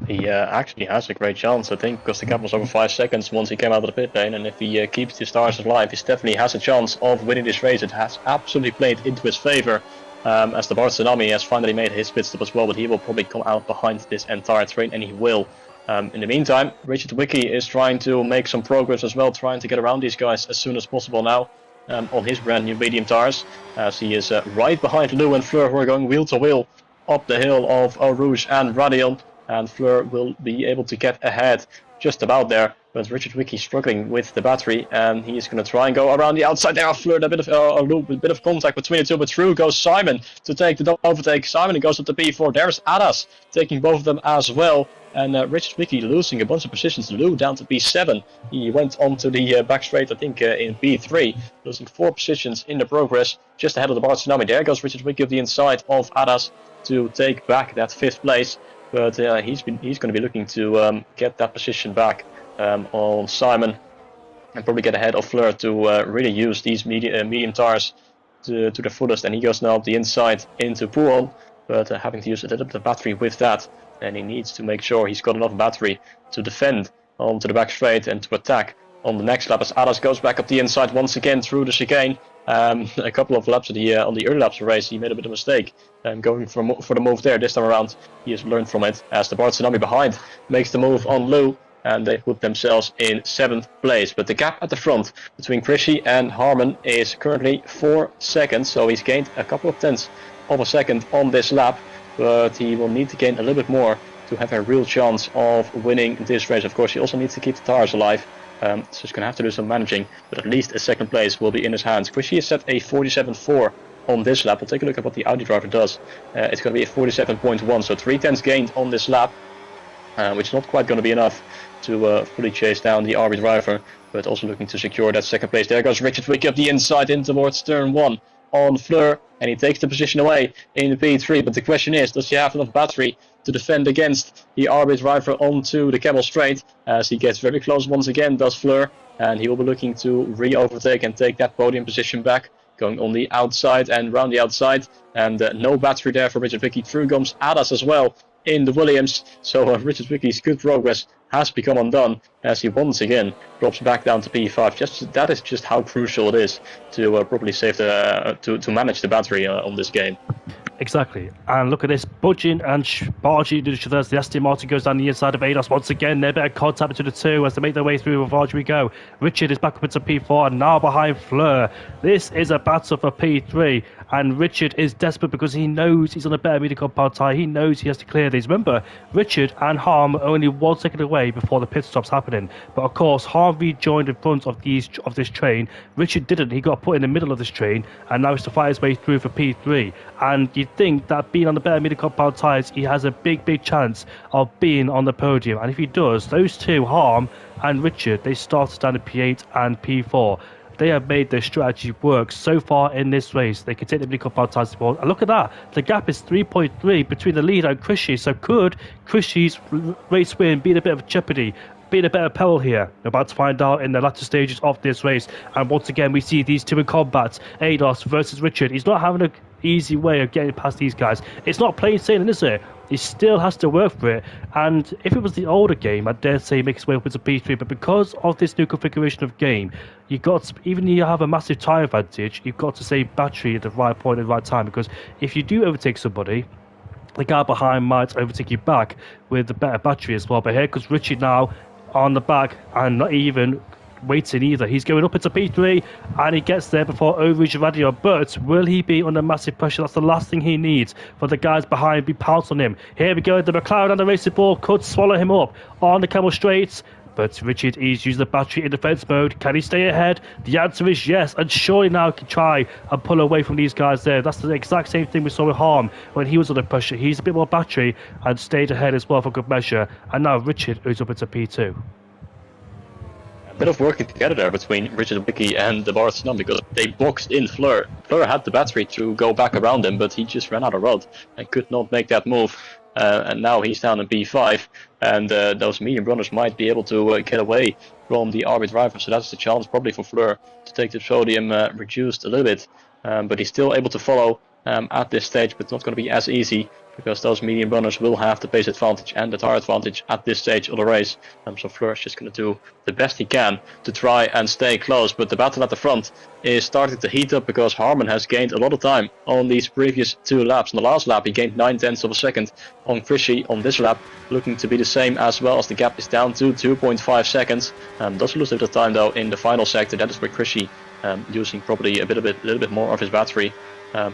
S2: He actually has a great chance, I think, because the gap was over 5 seconds once he came out of the pit lane, and if he keeps the stars alive, he definitely has a chance of winning this race. It has absolutely played into his favour, as the Tsunami has finally made his pit stop as well, but he will probably come out behind this entire train, and he will. In the meantime, Richard Wicke is trying to make some progress as well, trying to get around these guys as soon as possible now on his brand new medium tires, as he is right behind Lou and Fleur, who are going wheel to wheel up the hill of Eau Rouge and Radion. And Fleur will be able to get ahead just about there, but Richard Wicke struggling with the battery, and he's going to try and go around the outside there. Fleur, a bit of contact between the two, but through goes Simon to take the overtake. Simon goes up to P4. There's Adas taking both of them as well, and Richard Wicke losing a bunch of positions. Lou down to P7. He went on to the back straight, I think, in P3, losing 4 positions in the progress, just ahead of the Tsunami. There goes Richard Wicke up the inside of Adas to take back that 5th place. But he's going to be looking to get that position back on Simon, and probably get ahead of Fleur to really use these medium tires to the fullest. And he goes now up the inside into Pouron, but having to use a little bit of battery with that. And he needs to make sure he's got enough battery to defend onto the back straight and to attack on the next lap, as Adas goes back up the inside once again through the chicane. A couple of laps on the early laps of the race, he made a bit of a mistake. Going for the move there this time around, he has learned from it. As the Tsunami behind makes the move on Lou, and they put themselves in 7th place. But the gap at the front between Krishy and Harmon is currently 4 seconds, so he's gained a couple of tenths of a second on this lap, but he will need to gain a little bit more to have a real chance of winning this race. Of course, he also needs to keep the tires alive, so he's going to have to do some managing, but at least a 2nd place will be in his hands. Krishy has set a 47.4 on this lap. We'll take a look at what the Audi driver does. It's going to be a 47.1, so 3 tenths gained on this lap, which is not quite going to be enough to fully chase down the RB driver, but also looking to secure that 2nd place. There goes Richard Wicke up the inside in towards turn 1 on Fleur, and he takes the position away in the P3, but the question is, does he have enough battery to defend against the RB driver onto the Camel Straight? As he gets very close once again, does Fleur, and he will be looking to re-overtake and take that podium position back, going on the outside and round the outside, and no battery there for Richard Wicke. Through comes Adas as well in the Williams, so Richard Wicke's good progress has become undone as he once again drops back down to P5. That is just how crucial it is to properly save to manage the battery on this game.
S1: Exactly. And look at this, budging and barging into each other as the Aston Martin goes down the inside of ADOS once again. They're better contact between the two as they make their way through with Barge we go. Richard is back up into P4 and now behind Fleur. This is a battle for P3, and Richard is desperate because he knows he's on a better medium compound tyre. He knows he has to clear these. Remember, Richard and Harm are only 1 second away before the pit stops happening. But of course, Harm rejoined in front of this train. Richard didn't. He got put in the middle of this train and now has to fight his way through for P3. And you'd think that being on the better medium compound tyres, he has a big chance of being on the podium. And if he does, those two, Harm and Richard, they start down at P8 and P4. They have made their strategy work so far in this race. They can take the medium compound tyres to board. And look at that. The gap is 3.3 between the lead and Krishy. So could Krishy's race win be in a bit of jeopardy? Being a better peril here. We're about to find out in the latter stages of this race. And once again, we see these two in combat. ADOS versus Richard. He's not having an easy way of getting past these guys. It's not plain sailing, is it? He still has to work for it. And if it was the older game, I'd dare say he makes his way up into P3. But because of this new configuration of game, you got to, even if you have a massive tyre advantage, you've got to save battery at the right point at the right time. Because if you do overtake somebody, the guy behind might overtake you back with the better battery as well. But here comes Richard now on the back and not even waiting either. He's going up into P3 and he gets there before overreach radio. But will he be under massive pressure? That's the last thing he needs for the guys behind be pounced on him. Here we go. The McLaren and the racing ball could swallow him up on the Camel Straights. But Richard is using the battery in defense mode. Can he stay ahead? The answer is yes, and surely now can try and pull away from these guys there. That's the exact same thing we saw with Harm when he was under pressure. He's a bit more battery and stayed ahead as well for good measure. And now Richard is up into P2.
S2: A bit of working together there between Richard Wicke and the Tsunami because they boxed in Fleur. Fleur had the battery to go back around him, but he just ran out of road and could not make that move. And now he's down in P5, and those medium runners might be able to get away from the RB driver. So that's the chance probably for Fleur to take the podium reduced a little bit. But he's still able to follow at this stage, but it's not going to be as easy because those medium runners will have the pace advantage and the tire advantage at this stage of the race. So Fleur is just going to do the best he can to try and stay close. But the battle at the front is starting to heat up because Harmon has gained a lot of time on these previous 2 laps. On the last lap, he gained 9 tenths of a second on Krishy. On this lap, looking to be the same as well, as the gap is down to 2.5 seconds. Does lose a bit of time though in the final sector. That is where Krishy using probably a little bit more of his battery.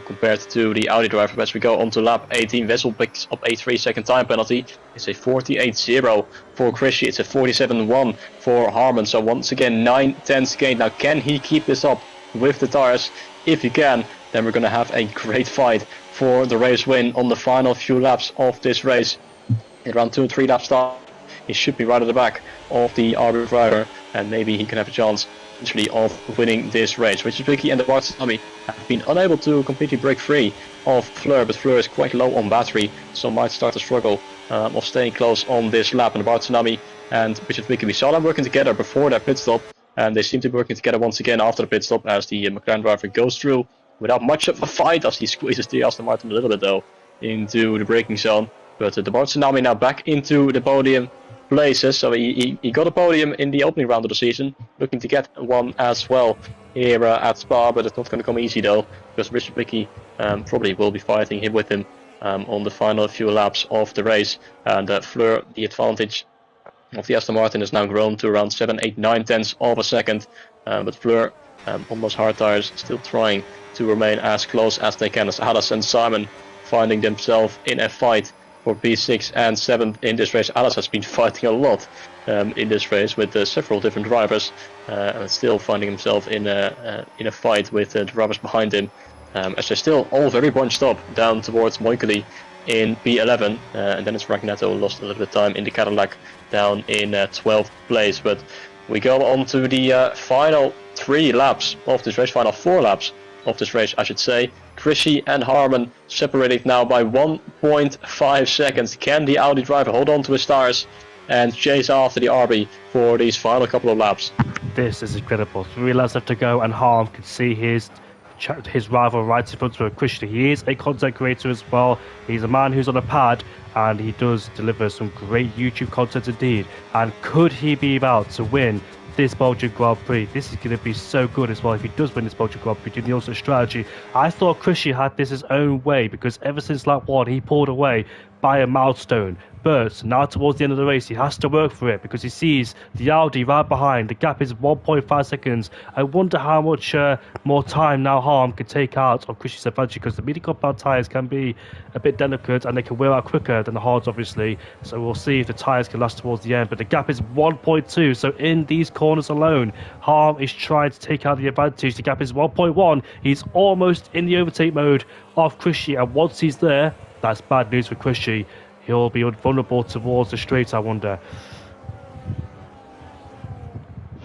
S2: Compared to the Audi driver. As we go on to lap 18, Wessel picks up a 3-second time penalty. It's a 48.0 for Krishy. It's a 47.1 for Harmon. So once again, 9 tenths gain. Now, can he keep this up with the tires? If he can, then we're going to have a great fight for the race win on the final few laps of this race. In around 2 or 3 laps start, he should be right at the back of the RB driver, and maybe he can have a chance of winning this race. Richard Wicke and the Tsunami have been unable to completely break free of Fleur, but Fleur is quite low on battery, so might start to struggle of staying close on this lap. And the Tsunami and Richard Wicke, we saw them working together before their pit stop, and they seem to be working together once again after the pit stop as the McLaren driver goes through without much of a fight as he squeezes the Aston Martin a little bit though into the braking zone. But the Tsunami now back into the podium places, so he got a podium in the opening round of the season, looking to get one as well here at Spa, but it's not going to come easy though, because Richard Bicky probably will be fighting him with him on the final few laps of the race. And Fleur, the advantage of the Aston Martin has now grown to around 7, 8, 9 tenths of a second, but Fleur on those hard tires still trying to remain as close as they can, as Alice and Simon finding themselves in a fight for P6 and 7th in this race. Alice has been fighting a lot in this race with several different drivers, and still finding himself in a fight with the drivers behind him, as they're still all very bunched up down towards Moikeli in P11, and Dennis Ragnetto lost a little bit of time in the Cadillac down in 12th place. But we go on to the final 3 laps of this race, final 4 laps of this race, I should say. Chrissy and Harman separated now by 1.5 seconds. Can the Audi driver hold on to his stars and chase after the RB for these final couple of laps?
S1: This is incredible. 3 laps left to go, and Harm can see his rival right in front of Christian. He is a content creator as well. He's a man who's on a pad, and he does deliver some great YouTube content indeed. And could he be about to win this Belgian Grand Prix? This is going to be so good as well if he does win this Belgian Grand Prix, doing the ultimate strategy. I thought Christian had this his own way, because ever since lap 1 he pulled away by a milestone. But now towards the end of the race he has to work for it, because he sees the Audi right behind. The gap is 1.5 seconds. I wonder how much more time now Harm can take out of Christian's advantage, because the medium compound tyres can be a bit delicate and they can wear out quicker than the hards, obviously. So we'll see if the tyres can last towards the end. But the gap is 1.2, so in these corners alone Harm is trying to take out the advantage. The gap is 1.1. He's almost in the overtake mode of Christian, and once he's there, that's bad news for Christian. He'll be vulnerable towards the straight, I wonder.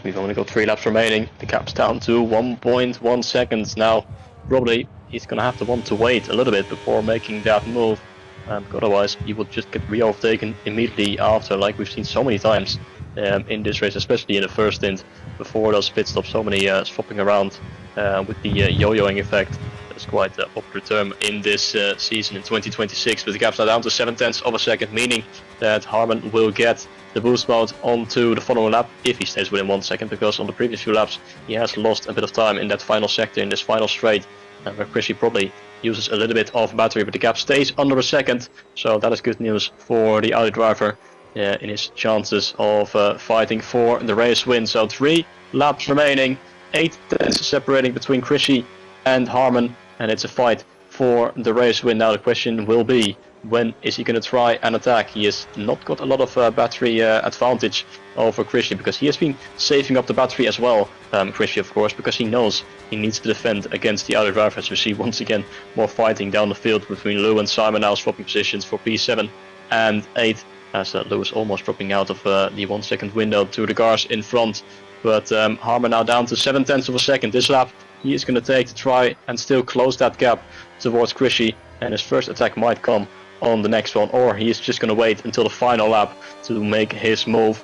S2: We've only got 3 laps remaining. The gap's down to 1.1 seconds. Now, probably he's going to have to want to wait a little bit before making that move. Otherwise, he will just get re-overtaken immediately after, like we've seen so many times in this race, especially in the first stint, before those pit stops. So many swapping around with the yo-yoing effect. That's quite a popular term in this season in 2026, but the gap's now down to 7 tenths of a second, meaning that Harman will get the boost mode onto the following lap if he stays within 1 second, because on the previous few laps he has lost a bit of time in that final sector, in this final straight, where Chrissy probably uses a little bit of battery, but the gap stays under a second, so that is good news for the Audi driver in his chances of fighting for the race win. So 3 laps remaining, 8 tenths separating between Chrissy and Harman, and it's a fight for the race win. Now the question will be, when is he going to try and attack? He has not got a lot of battery advantage over Christian, because he has been saving up the battery as well, Christian of course, because he knows he needs to defend against the other drivers. We see once again more fighting down the field between Lou and Simon, now swapping positions for P7 and 8, as Lou is almost dropping out of the 1 second window to the cars in front. But Harman now down to 7 tenths of a second this lap. He is going to take to try and still close that gap towards Chrissy, and his first attack might come on the next one, or he is just going to wait until the final lap to make his move.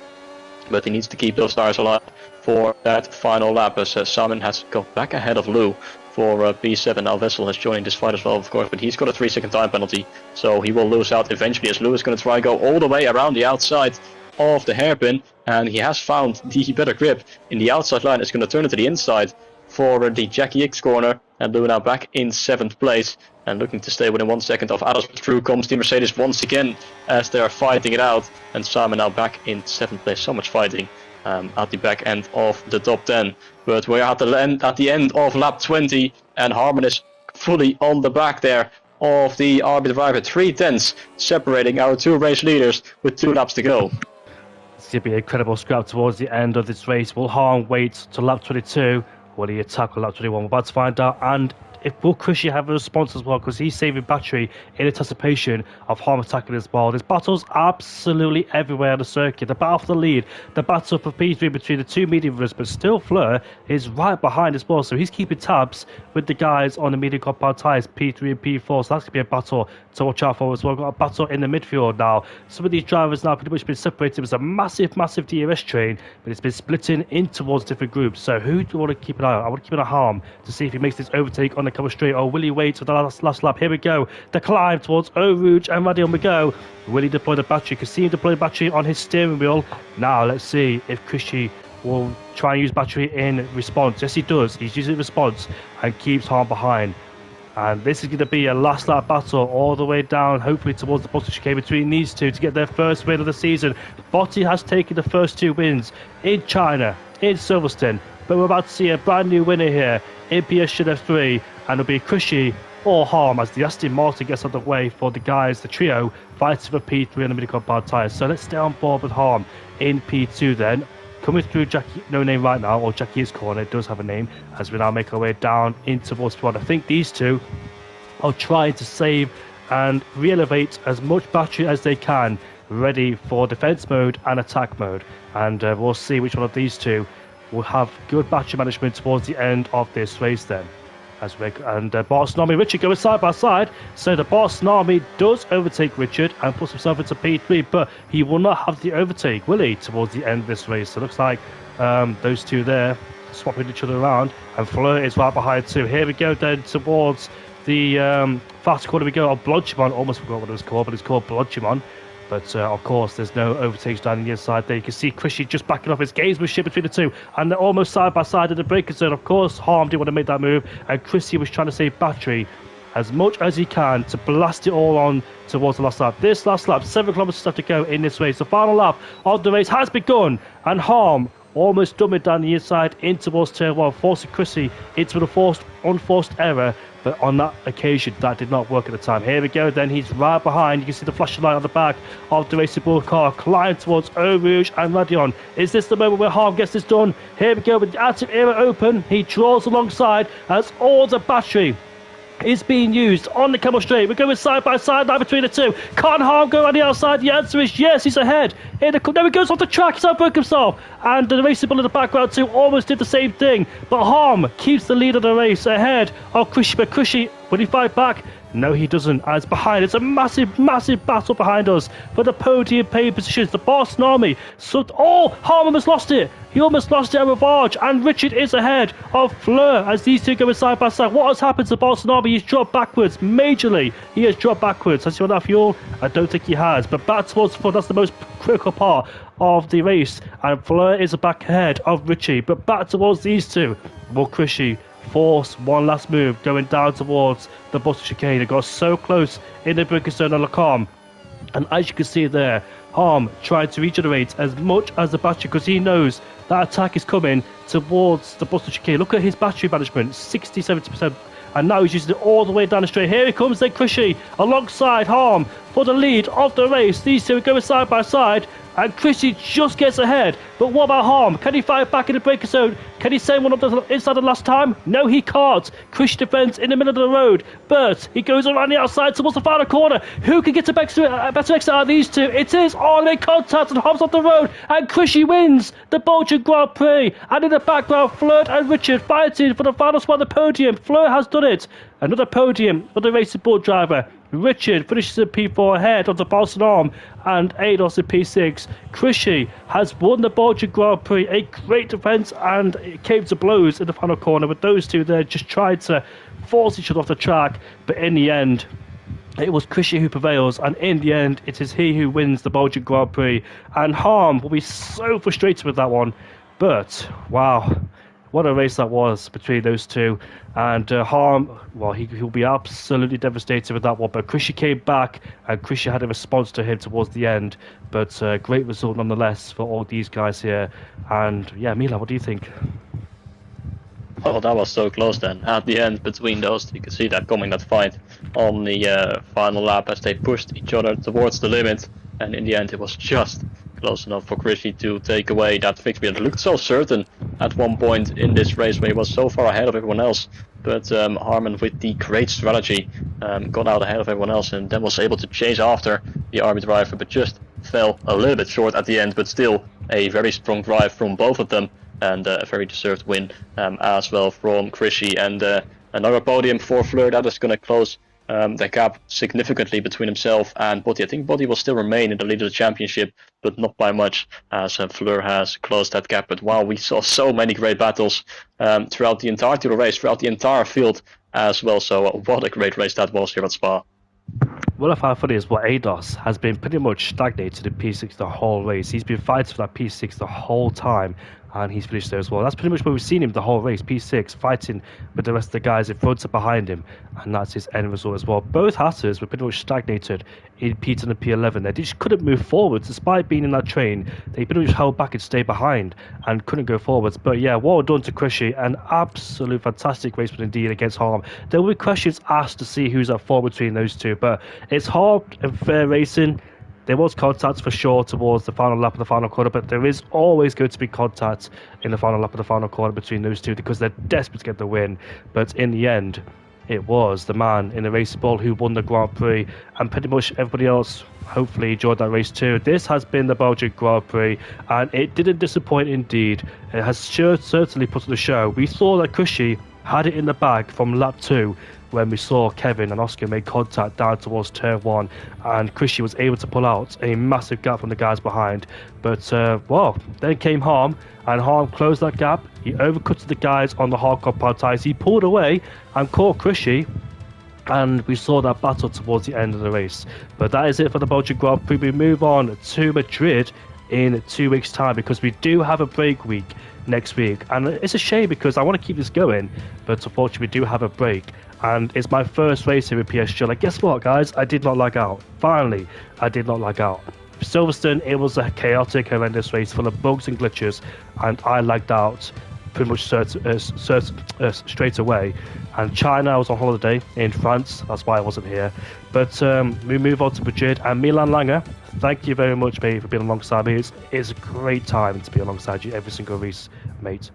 S2: But he needs to keep those tires alive for that final lap, as Simon has got back ahead of Lou for P7. Now Vessel has joined this fight as well, of course, but he's got a 3-second time penalty, so he will lose out eventually, as Lou is going to try and go all the way around the outside of the hairpin, and he has found the better grip in the outside line. It's going to turn it to the inside for the Jackie X corner, and Lou now back in 7th place and looking to stay within 1 second of Alice. Through comes the Mercedes once again as they are fighting it out, and Simon now back in 7th place. So much fighting at the back end of the top 10, but we're at the end of lap 20, and Harman is fully on the back there of the RB driver. 3 tenths separating our 2 race leaders with 2 laps to go.
S1: It's going to be an incredible scrap towards the end of this race. Will Harm wait to lap 22? Will he attack on lap 21? We're about to find out. And will Christian have a response as well, because he's saving battery in anticipation of Harm attacking as well. There's battles absolutely everywhere on the circuit. The battle for the lead, the battle for P3 between the 2 medium runners, but still Fleur is right behind as well, so he's keeping tabs with the guys on the medium compound tyres, P3 and P4, so that's going to be a battle to watch out for as well. We've got a battle in the midfield now. Some of these drivers now pretty much been separated. It's a massive DRS train, but it's been splitting in towards different groups. So who do you want to keep an eye on? I want to keep an eye on Harm to see if he makes this overtake on the cover straight, or will he wait for the last lap? Here we go, the climb towards Eau Rouge and Radion we go. Will he deploy the battery? You can see him deploy the battery on his steering wheel. Now let's see if Christy will try and use battery in response. Yes, he does. He's using response and keeps Harm behind. And this is going to be a last lap battle all the way down, hopefully towards the bottom chicane between these two to get their first win of the season. Botti has taken the first 2 wins in China, in Silverstone, but we're about to see a brand new winner here in PSGL 3, and it'll be Krishy or Harm as the Aston Martin gets on the way for the guys, the trio, fighting for P3 on the mini-compound tyres. So let's stay on board with Harm in P2 then. Coming through Jackie, no name right now, or Jackie's corner, it does have a name, as we now make our way down into towards P1. I think these two are trying to save and re-elevate as much battery as they can, ready for defense mode and attack mode. And we'll see which one of these two will have good battery management towards the end of this race then. As we and Barcelona and Richard going side by side, so the Barcelona does overtake Richard and puts himself into P3, but he will not have the overtake, will he, towards the end of this race? So it looks like those two there swapping each other around, and Fleur is right behind too. Here we go then towards the fast corner we go on Blodgimon. Almost forgot what it was called, but it's called Blodgimon. But of course, there's no overtakes down the inside there. You can see Krishy just backing off his gamesmanship between the two, and they're almost side by side in the braking zone. Of course, Harm didn't want to make that move, and Krishy was trying to save battery as much as he can to blast it all on towards the last lap. This last lap, 7 kilometers left to go in this race. The final lap of the race has begun, and Harm almost dumbed it down the inside in towards turn 1, forcing Krishy into an unforced error. But on that occasion, that did not work at the time. Here we go then, he's right behind. You can see the flashing light on the back of the Racing Bull car, climb towards Eau Rouge and Radion. Is this the moment where Harm gets this done? Here we go with the active era open. He draws alongside as all the battery is being used on the Camel Straight. We're going side by side now between the two. Can Harm go on the outside? The answer is yes, he's ahead. There he goes off the track, he's outbroke himself. And the Racing Bull in the background too almost did the same thing. But Harm keeps the lead of the race ahead of Krishy. But Krishy, will he fight back? No, he doesn't. As behind, it's a massive, massive battle behind us for the podium paying positions. The Boston Army. So, Harm almost lost it. He almost lost it at Ravage, and Richard is ahead of Fleur as these two go side by side. What has happened to Boston Army? He's dropped backwards majorly. He has dropped backwards. Has he run out of fuel? I don't think he has. But back towards the front, that's the most critical part of the race. And Fleur is back ahead of Richie. But back towards these two. Will Krishy force one last move going down towards the bottom chicane? It got so close in the braking zone on Lacombe, and as you can see there, Harm tried to regenerate as much as the battery because he knows that attack is coming towards the bottom chicane. Look at his battery management, 60-70%, and now he's using it all the way down the straight. Here he comes then, Krishy alongside Harm for the lead of the race. These two are going side by side, and Krishy just gets ahead. But what about Harm? Can he fight back in the braking zone? Can he send one up the inside the last time? No, he can't. Krishy defends in the middle of the road, but he goes around the outside towards the final corner. Who can get a better exit out of these two? It is all in contact and Harm's off the road, and Krishy wins the Belgian Grand Prix. And in the background, Fleur and Richard fighting for the final spot on the podium. Fleur has done it. Another podium for the Racing Bull driver. Richard finishes in P4 ahead of the Boston Arm and Ados in P6. Krishy has won the Belgian Grand Prix. A great defence, and it came to blows in the final corner with those two there just tried to force each other off the track. But in the end, it was Krishy who prevails, and in the end, it is he who wins the Belgian Grand Prix. And Harm will be so frustrated with that one. But, wow, what a race that was between those two. And Harm, well, he'll be absolutely devastated with that one. But Krishy came back, and Krishy had a response to him towards the end. But great result nonetheless for all these guys here. And yeah, Mila, what do you think?
S2: Oh, that was so close then. At the end, between those, you could see that coming, that fight on the final lap as they pushed each other towards the limit. And in the end, it was just close enough for Krishy to take away that victory. It looked so certain at one point in this race where he was so far ahead of everyone else. But Harman, with the great strategy, got out ahead of everyone else and then was able to chase after the Army driver, but just fell a little bit short at the end. But still, a very strong drive from both of them, and a very deserved win as well from Krishy. And another podium for Fleur. That is going to close the gap significantly between himself and Botti. I think Botti will still remain in the lead of the championship, but not by much, as Fleur has closed that gap. But wow, we saw so many great battles throughout the entirety of the race, throughout the entire field as well. So what a great race that was here at Spa.
S1: What I found funny is what Ados has been pretty much stagnated in P6 the whole race. He's been fighting for that P6 the whole time, and he's finished there as well. That's pretty much where we've seen him the whole race, P6, fighting with the rest of the guys in front and behind him, and that's his end result as well. Both Hatters were pretty much stagnated in P10 and P11. They just couldn't move forwards despite being in that train. They pretty much held back and stayed behind and couldn't go forwards. But yeah, well done to Krishy. An absolute fantastic race indeed against Harm. There will be questions asked to see who's at fault between those two, but it's hard and fair racing. There was contact for sure towards the final lap of the final corner, but there is always going to be contact in the final lap of the final corner between those two because they're desperate to get the win. But in the end, it was the man in the racing ball who won the Grand Prix, and pretty much everybody else hopefully enjoyed that race too. This has been the Belgian Grand Prix, and it didn't disappoint indeed. It has certainly put on the show. We saw that Krishy had it in the bag from lap 2 when we saw Kevin and Oscar make contact down towards turn 1, and Krishy was able to pull out a massive gap from the guys behind. But well, then came Harm, and Harm closed that gap. He overcutted the guys on the hard compound tyres. He pulled away and caught Krishy, and we saw that battle towards the end of the race. But that is it for the Belgian Grand Prix. We move on to Madrid in 2 weeks' time because we do have a break week next week, and it's a shame because I want to keep this going, but unfortunately we do have a break, and it's my first race here with PSGL. And guess what, guys? I did not lag out. Finally, I did not lag out. Silverstone, it was a chaotic, horrendous race full of bugs and glitches, and I lagged out pretty much straight away. And China, I was on holiday in France, that's why I wasn't here. But we move on to Madrid, and Milan Langer, thank you very much, mate, for being alongside me. It's a great time to be alongside you every single race, mate.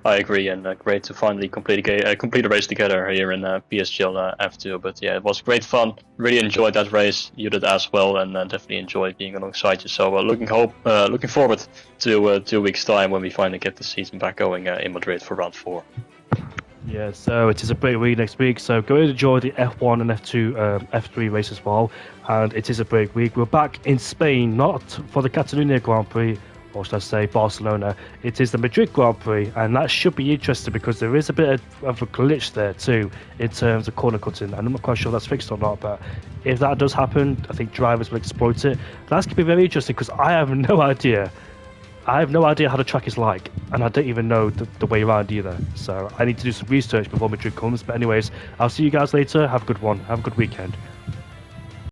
S2: I agree, and great to finally complete a race together here in PSGL F2. But yeah, it was great fun. Really enjoyed that race. You did as well, and definitely enjoyed being alongside you. So looking forward to 2 weeks' time when we finally get the season back going in Madrid for round 4.
S1: Yeah, so it is a break week next week, so go and enjoy the F1 and F2, F3 race as well. And it is a break week. We're back in Spain, not for the Catalonia Grand Prix, or should I say Barcelona. It is the Madrid Grand Prix, and that should be interesting because there is a bit of a glitch there too in terms of corner cutting, and I'm not quite sure that's fixed or not, but if that does happen, I think drivers will exploit it. That's going to be very interesting because I have no idea how the track is like, and I don't even know the way around either, so I need to do some research before Madrid comes. But anyways, I'll see you guys later. Have a good one, have a good weekend.